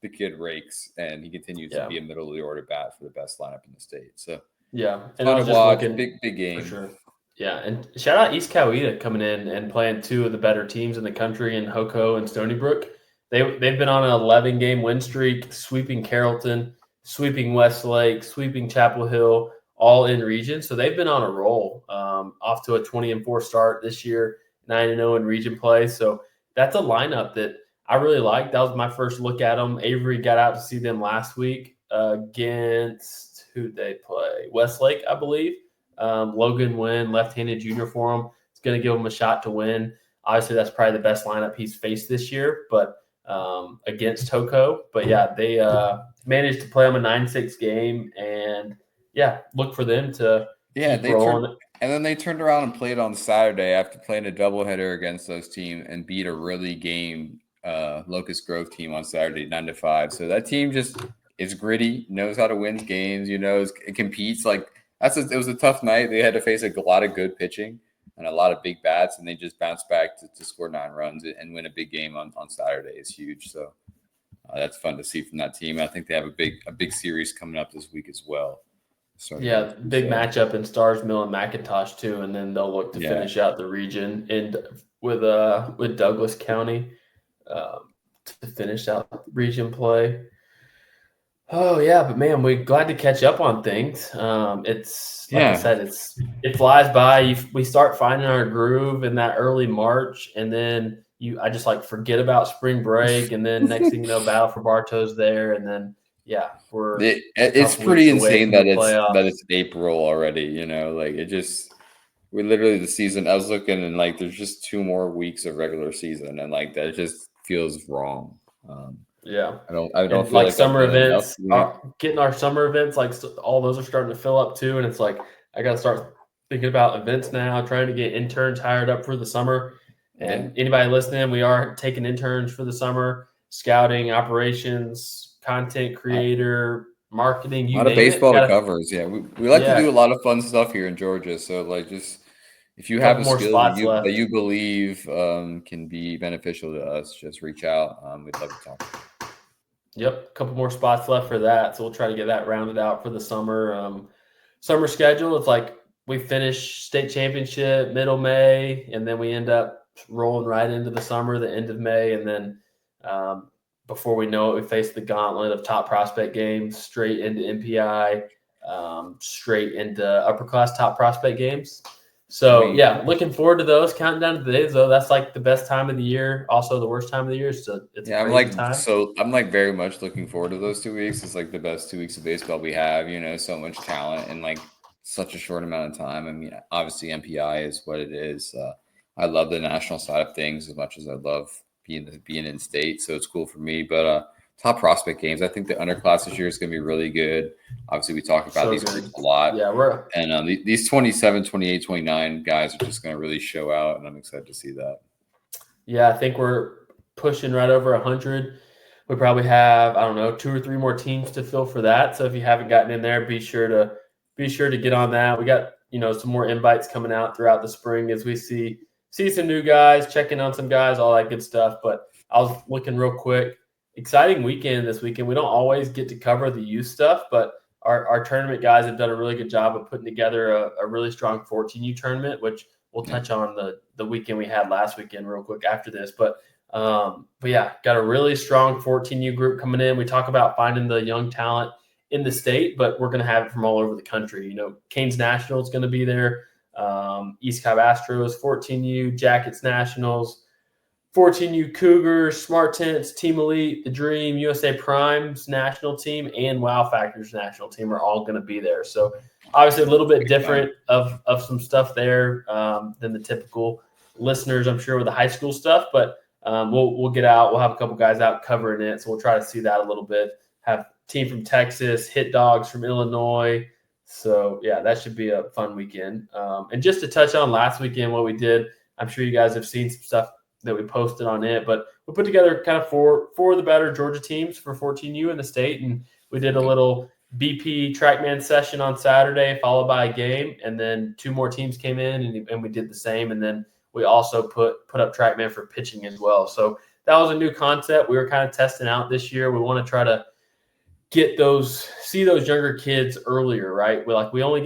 the kid rakes, and he continues to be a middle of the order bat for the best lineup in the state. So and I was just looking, big game for sure. Yeah, and shout out East Coweta coming in and playing two of the better teams in the country in Hoko and Stony Brook. They've been on an 11-game win streak, sweeping Carrollton, sweeping Westlake, sweeping Chapel Hill, all in region. So they've been on a roll, off to a 20-4 start this year, 9-0 in region play. So that's a lineup that I really like. That was my first look at them. Avery got out to see them last week against who'd they play? Westlake, I believe. Logan Wynn, left-handed junior for him. It's going to give him a shot to win. Obviously, that's probably the best lineup he's faced this year, but against Hoko. But yeah, they managed to play him a 9-6 game, and look for them to and then they turned around and played on Saturday after playing a doubleheader against those teams and beat a really game Locust Grove team on Saturday 9-5. So that team just is gritty, knows how to win games. It competes like. It was a tough night. They had to face a lot of good pitching and a lot of big bats, and they just bounced back to score 9 runs and win a big game on Saturday. Is huge. So that's fun to see from that team. I think they have a big series coming up this week as well. Big matchup in Stars Mill and McIntosh too, and then they'll look to finish out the region with Douglas County to finish out region play. Oh yeah, but man, we're glad to catch up on things. It's like I Yeah. said, it flies by. We start finding our groove in that early March, and then I just like forget about spring break, and then next thing you know, Battle for Bartow's there, and then yeah, we're a It's couple pretty weeks away insane from the that playoffs. it's April already, you know, like it just we literally the season I was looking and like there's just 2 more weeks of regular season and like that just feels wrong. Um Yeah. I don't And feel like like I've summer done enough events yet. are getting our summer events, like all those are starting to fill up too. And it's like, I got to start thinking about events now, trying to get interns hired up for the summer. Yeah. And anybody listening, we are taking interns for the summer, scouting, operations, content creator, marketing, A you lot of name it. baseball to Got to, covers. Yeah, we like to yeah, do a lot of fun stuff here in Georgia. So like, just if you a have couple a more skill spots that left. you believe can be beneficial to us, just reach out. We'd love to talk. Yep, a couple more spots left for that. So we'll try to get that rounded out for the summer. Summer schedule, it's like we finish state championship middle May, and then we end up rolling right into the summer, the end of May, and then um, before we know it, we face the gauntlet of top prospect games, straight into MPI, straight into upper class top prospect games. So Sweet. yeah, looking forward to those. Counting down to the days, though. That's like the best time of the year. Also, the worst time of the year. So it's a Yeah, crazy time. I'm like very much looking forward to those 2 weeks. It's like the best 2 weeks of baseball we have, you know, so much talent in like such a short amount of time. I mean, obviously MPI is what it is. I love the national side of things as much as I love being in state. So it's cool for me. But top prospect games, I think the underclass this year is gonna be really good. Obviously we talk about So these groups good. a lot. Yeah, we're And these 27, 28, 29 guys are just going to really show out, and I'm excited to see that. Yeah, I think we're pushing right over 100. We probably have, I don't know, 2 or 3 more teams to fill for that. So if you haven't gotten in there, be sure to get on that. We got, some more invites coming out throughout the spring as we see some new guys, checking on some guys, all that good stuff. But I was looking real quick. Exciting weekend this weekend. We don't always get to cover the youth stuff, but our tournament guys have done a really good job of putting together a really strong 14U tournament, which we'll Yeah. touch on the weekend we had last weekend real quick after this. But yeah, got a really strong 14U group coming in. We talk about finding the young talent in the state, but we're going to have it from all over the country. Canes National is going to be there. East Cobb Astros, 14U, Jackets Nationals, 14U Cougars, Smart Tents, Team Elite, The Dream, USA Primes national team, and Wow Factors national team are all going to be there. So obviously a little bit different of some stuff there than the typical listeners, I'm sure, with the high school stuff. But we'll get out. We'll have a couple guys out covering it, so we'll try to see that a little bit. Have team from Texas, Hit Dogs from Illinois. So yeah, that should be a fun weekend. And just to touch on last weekend, what we did, I'm sure you guys have seen some stuff that we posted on it, but we put together kind of four of the better Georgia teams for 14U in the state, and we did a little BP TrackMan session on Saturday, followed by a game, and then 2 more teams came in, and we did the same, and then we also put up TrackMan for pitching as well. So that was a new concept we were kind of testing out this year. We want to try to see those younger kids earlier, right? We really only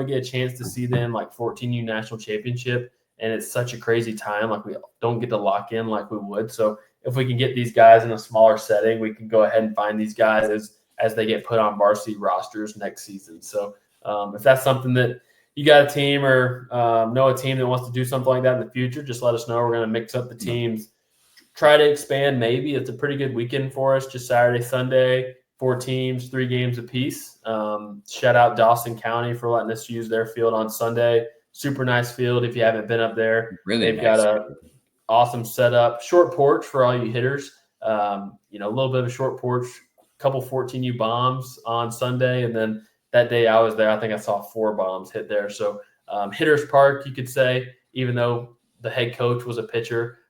get a chance to see them like 14U national championship, and it's such a crazy time. Like we don't get to lock in like we would. So if we can get these guys in a smaller setting, we can go ahead and find these guys as they get put on varsity rosters next season. So if that's something that you got a team or know a team that wants to do something like that in the future, just let us know. We're going to mix up the teams, try to expand. Maybe it's a pretty good weekend for us. Just Saturday, Sunday, 4 teams, 3 games apiece. Shout out Dawson County for letting us use their field on Sunday. Super nice field. If you haven't been up there, Really they've got nice. a awesome setup, short porch for all you hitters. A little bit of a short porch, couple 14U bombs on Sunday, and then that day I was there, I think I saw 4 bombs hit there. So hitters park, you could say, even though the head coach was a pitcher.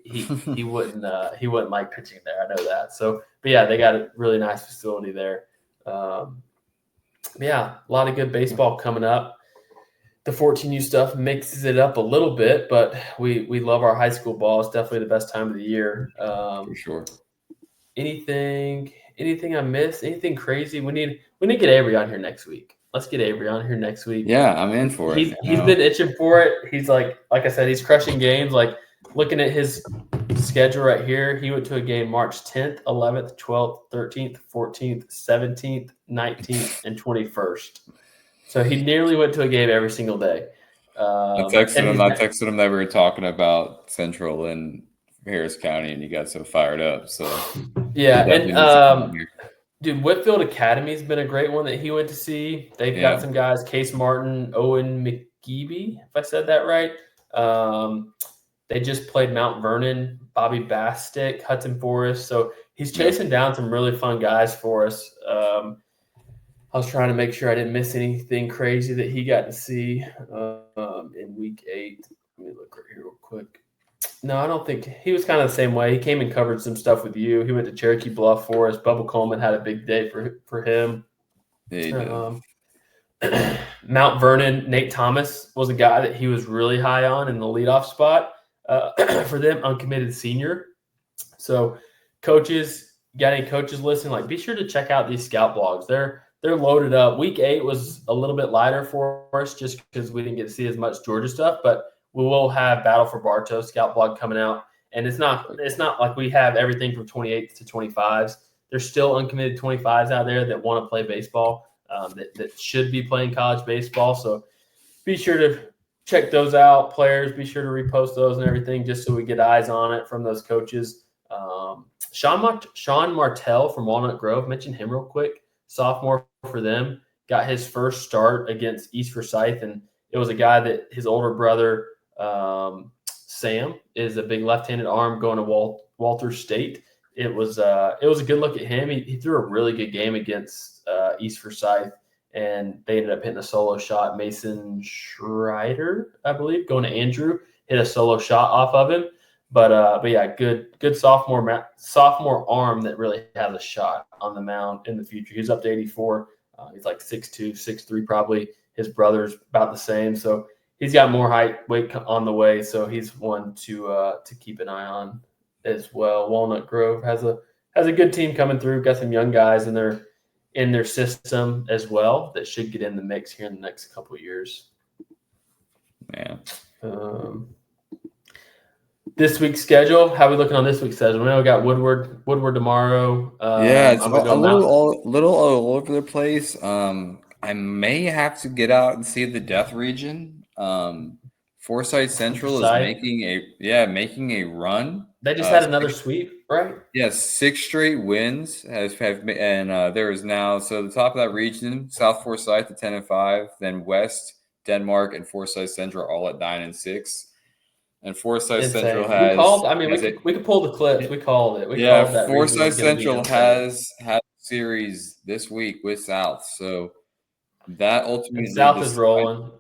He wouldn't like pitching there. I know that. So, but yeah, they got a really nice facility there. Yeah, a lot of good baseball coming up. The 14U stuff mixes it up a little bit, but we love our high school ball. It's definitely the best time of the year. For sure. Anything I missed? Anything crazy? We need to get Avery on here next week. Let's get Avery on here next week. Yeah, I'm in for it. He's been itching for it. He's like I said, he's crushing games. Like looking at his schedule right here. He went to a game March 10th, 11th, 12th, 13th, 14th, 17th, 19th, and 21st. So he nearly went to a game every single day. I texted him that we were talking about Central and Harris County, and you got so fired up. So yeah, and dude, Whitfield Academy's been a great one that he went to see. They've got some guys: Case Martin, Owen McGeeby, if I said that right. They just played Mount Vernon, Bobby Bastick, Hudson Forest. So he's chasing down some really fun guys for us. I was trying to make sure I didn't miss anything crazy that he got to see in week 8. Let me look right here real quick. No, I don't think he was kind of the same way. He came and covered some stuff with you. He went to Cherokee Bluff for us. Bubba Coleman had a big day for him. Yeah, he did. Mount Vernon, Nate Thomas was a guy that he was really high on in the leadoff spot for them, uncommitted senior. So coaches, got any coaches listening? Be sure to check out these scout blogs. They're loaded up. Week 8 was a little bit lighter for us just because we didn't get to see as much Georgia stuff, but we will have Battle for Bartow scout blog coming out. And it's not like we have everything from 28s to 25s. There's still uncommitted 25s out there that want to play baseball, that should be playing college baseball. So be sure to check those out, players. Be sure to repost those and everything just so we get eyes on it from those coaches. Sean Martell from Walnut Grove, mention him real quick. Sophomore for them, got his first start against East Forsyth, and it was a guy that his older brother Sam is a big left-handed arm going to Walter State. It was a good look at him. He threw a really good game against East Forsyth, and they ended up hitting a solo shot. Mason Schreider, I believe, going to Andrew, hit a solo shot off of him. But yeah, good sophomore arm that really has a shot on the mound in the future. He's up to 84. He's like 6'2", 6'3", probably. His brother's about the same, so he's got more weight on the way. So he's one to keep an eye on as well. Walnut Grove has a good team coming through. Got some young guys in their system as well that should get in the mix here in the next couple of years. Yeah. This week's schedule. How are we looking on this week's schedule? We know we got Woodward tomorrow. It's a little all over the place. I may have to get out and see the Death Region. Forsyth Central is making a run. They just had another sweep, right? Yes, 6 straight wins and there is now the top of that region: South Forsyth at 10-5, then West, Denmark, and Forsyth Central all at 9-6. And Forsyth Central has. We could pull the clips. We called it. Forsyth Central has had a series this week with South, so that ultimately South is rolling.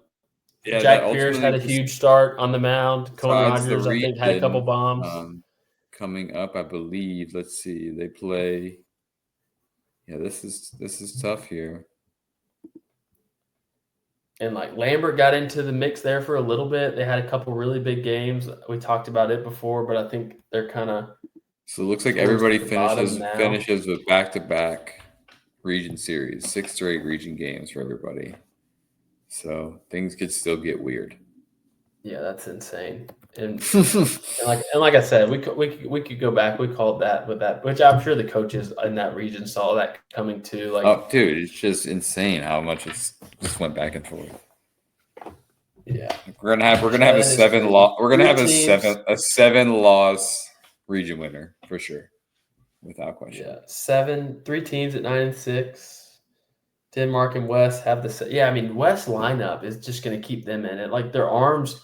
Yeah, Jack Pierce had a huge start on the mound. Cohen Rogers, I think, had a couple bombs. Coming up, I believe. Let's see. They play. Yeah, this is tough here. And Lambert got into the mix there for a little bit. They had a couple really big games. We talked about it before, but I think they're kind of. So it looks like everybody finishes with back-to-back region series, 6 straight region games for everybody. So things could still get weird. Yeah, that's insane. And like I said, we could go back. We called that with that, which I'm sure the coaches in that region saw that coming too. Dude, it's just insane how much it's just went back and forth. Yeah, we're gonna have a 7 loss. We're gonna have a 7-loss region winner for sure, without question. Yeah, 3 teams at 9-6. Denmark and West have the West lineup is just going to keep them in it. Their arms,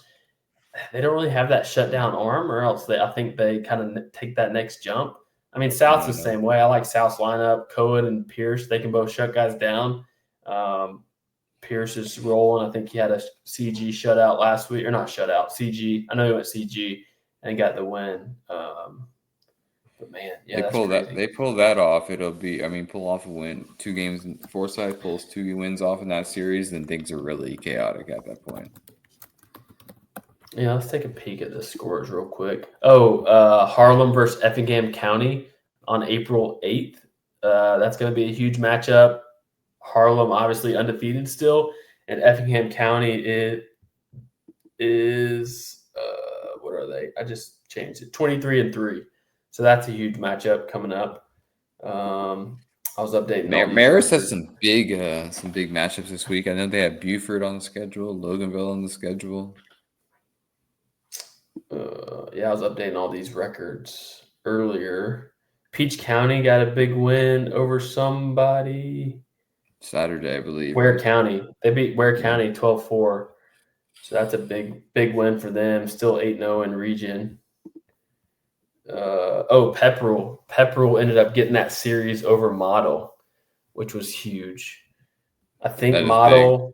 they don't really have that shutdown arm, or else I think they kind of take that next jump. South's the same way. I like South's lineup. Cohen and Pierce, they can both shut guys down. Pierce is rolling. I think he had a CG shutout last week, or not shutout, CG. I know he went CG and got the win. But man, they pull that off. It'll be, pull off a win. 2 games. Forsyth pulls 2 wins off in that series, then things are really chaotic at that point. Yeah, let's take a peek at the scores real quick. Harlem versus Effingham County on April 8th. That's going to be a huge matchup. Harlem obviously undefeated still, and Effingham County is what are they? I just changed it. 23-3. So that's a huge matchup coming up. I was updating all these Marist has records. some big matchups this week. I know they have Buford on the schedule, Loganville on the schedule. Yeah, I was updating all these records earlier. Peach County got a big win over somebody. Saturday, I believe. Ware County. They beat Ware County 12-4. So that's a big win for them. Still 8-0 in region. Pepperell. Pepperell ended up getting that series over Model, which was huge. I think Model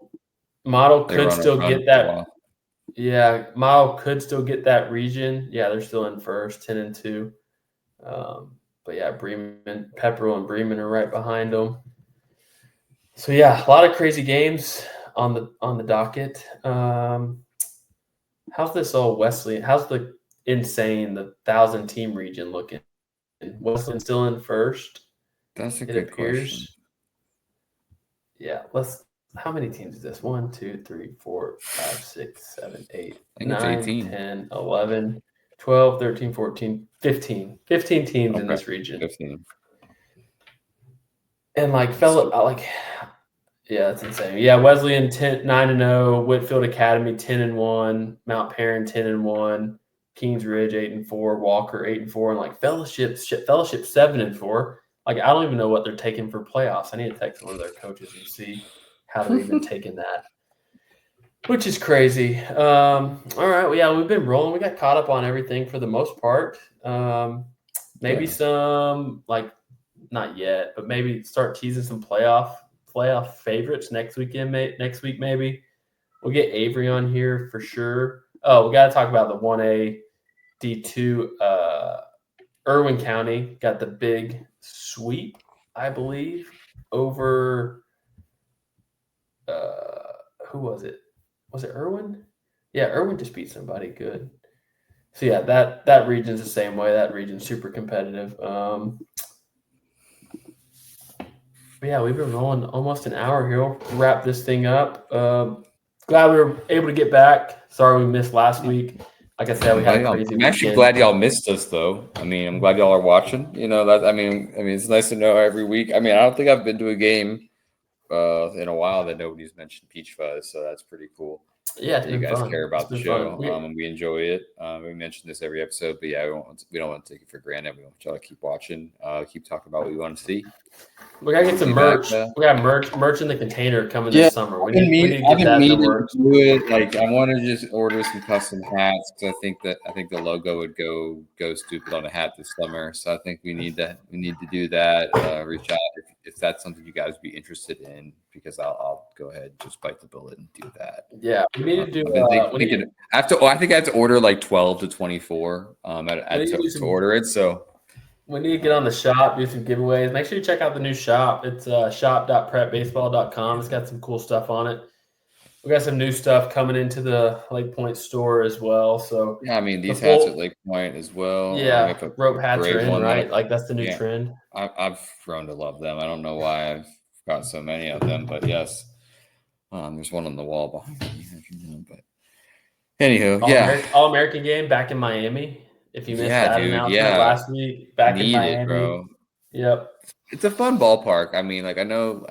could still get that. Yeah, Model could still get that region. Yeah, they're still in first, 10-2. But yeah, Pepperell and Bremen are right behind them. So yeah, a lot of crazy games on the docket. How's this all Wesleyan? How's the 1,000-team region looking? Wesleyan still in first? That's a good question. Yeah, how many teams is this? 1, 2, 3, 4, 5, 6, 7, 8, 9, 10, 11, 12, 13, 14, 15. 15 teams in this region. 15. And yeah, that's insane. Yeah, Wesleyan 9-0, Whitfield Academy 10-1, Mount Perrin 10-1, Kings Ridge 8-4, Walker 8-4, and like Fellowship 7-4. Like I don't even know what they're taking for playoffs. I need to text one of their coaches and see how they're even taking that, which is crazy. All right, well, yeah, we've been rolling. We got caught up on everything for the most part. Maybe some not yet, but maybe start teasing some playoff favorites next week maybe. We'll get Avery on here for sure. Oh, we got to talk about the 1A D2 Irwin County got the big sweep, I believe, over who was it? Was it Irwin? Yeah, Irwin just beat somebody good. So yeah, that region's the same way. That region's super competitive. But yeah, we've been rolling almost an hour here. We'll wrap this thing up. Glad we were able to get back. Sorry we missed last week. Like I said, we had a crazy weekend. I'm actually glad y'all missed us, though. I mean, I'm glad y'all are watching. You know, I mean, it's nice to know every week. I mean, I don't think I've been to a game in a while that nobody's mentioned Peach Fuzz, so that's pretty cool. Yeah, it's you guys fun. Care about the show, and we enjoy it. We mention this every episode, but yeah, we don't want to take it for granted. We want y'all to keep watching, keep talking about what we want to see. We gotta get some merch. We got merch in the container coming this summer. We need to get that in the works. Do it. Like I want to just order some custom hats because I think the logo would go stupid on a hat this summer. So I think we need to do that. Reach out if that's something you guys would be interested in, because I'll go ahead and just bite the bullet and do that. Yeah, we need to do. I think I have to order like 12 to 24 to order it. So. We need to get on the shop, do some giveaways. Make sure you check out the new shop. It's shop.prepbaseball.com. It's got some cool stuff on it. We got some new stuff coming into the Lake Point store as well. So yeah, I mean these hats at Lake Point as well. Yeah, rope hats are in, right? Like that's the new trend. I've grown to love them. I don't know why I've got so many of them, but yes, there's one on the wall behind me. But anywho, All American game back in Miami. If you missed that announcement last week, back in Miami, bro. Yep, it's a fun ballpark. I mean, like I know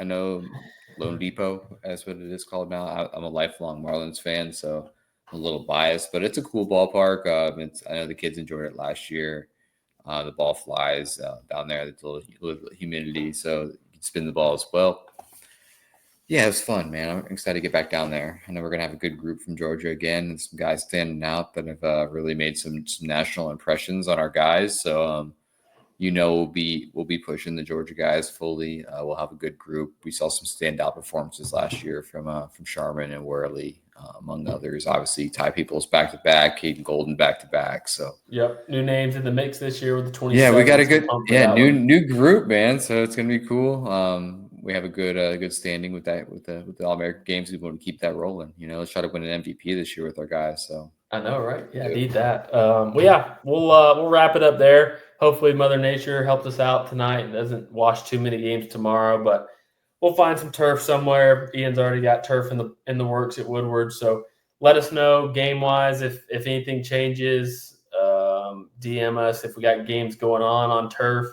Lone Depot, that's what it is called now. I'm a lifelong Marlins fan, so I'm a little biased, but it's a cool ballpark. I know the kids enjoyed it last year. The ball flies down there. There's a little humidity, so you can spin the ball as well. Yeah, it was fun, man. I'm excited to get back down there. I know we're gonna have a good group from Georgia again, and some guys standing out that have really made some national impressions on our guys. So, we'll be pushing the Georgia guys fully. We'll have a good group. We saw some standout performances last year from Sharman and Worley, among others. Obviously, Ty Peoples back to back, Caden Golden back to back. So, yep, new names in the mix this year with the 27. Yeah, we got a good new group, man. So it's gonna be cool. We have a good standing with the All American games. We want to keep that rolling. Let's try to win an MVP this year with our guys. So I know, right? Yeah, need that. We'll wrap it up there. Hopefully, Mother Nature helped us out tonight and doesn't wash too many games tomorrow. But we'll find some turf somewhere. Ian's already got turf in the works at Woodward, so let us know game wise if anything changes. DM us if we got games going on turf.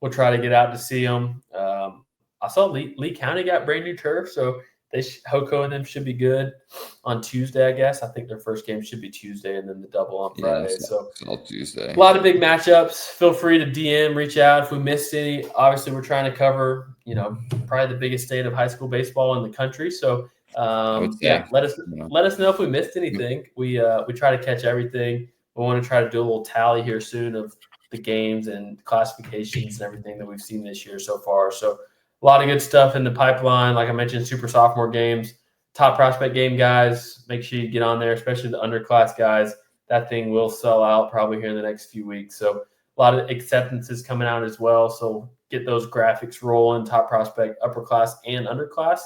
We'll try to get out to see them. I saw Lee County got brand new turf, so Hoko and them should be good on Tuesday, I guess. I think their first game should be Tuesday and then the double on Friday. So it's all Tuesday. A lot of big matchups. Feel free to DM, reach out if we missed any. Obviously, we're trying to cover, probably the biggest state of high school baseball in the country. So let us know if we missed anything. We try to catch everything. We want to try to do a little tally here soon of the games and classifications and everything that we've seen this year so far. So a lot of good stuff in the pipeline. Like I mentioned, super sophomore games, top prospect game guys. Make sure you get on there, especially the underclass guys. That thing will sell out probably here in the next few weeks. So a lot of acceptances coming out as well. So get those graphics rolling, top prospect, upper class, and underclass.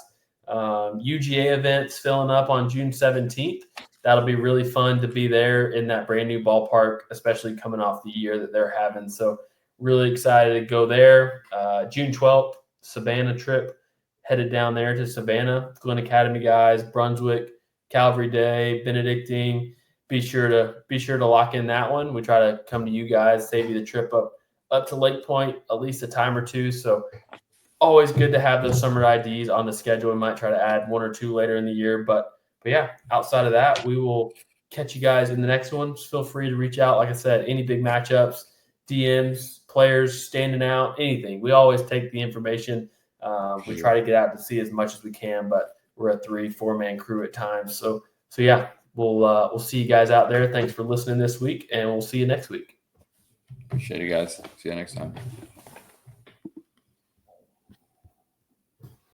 UGA events filling up on June 17th. That'll be really fun to be there in that brand new ballpark, especially coming off the year that they're having. So really excited to go there. June 12th, Savannah trip, headed down there to Savannah. Glen Academy guys, Brunswick, Calvary Day, Benedictine. Be sure to lock in that one. We try to come to you guys, save you the trip up to Lake Point, at least a time or two. So always good to have those summer IDs on the schedule. We might try to add one or two later in the year, but yeah, outside of that, we will catch you guys in the next one. Just feel free to reach out. Like I said, any big matchups, DMs, players standing out, anything. We always take the information. We try to get out to see as much as we can, but we're a 3-4 man crew at times. So yeah, we'll see you guys out there. Thanks for listening this week, and we'll see you next week. Appreciate it, guys. See you next time.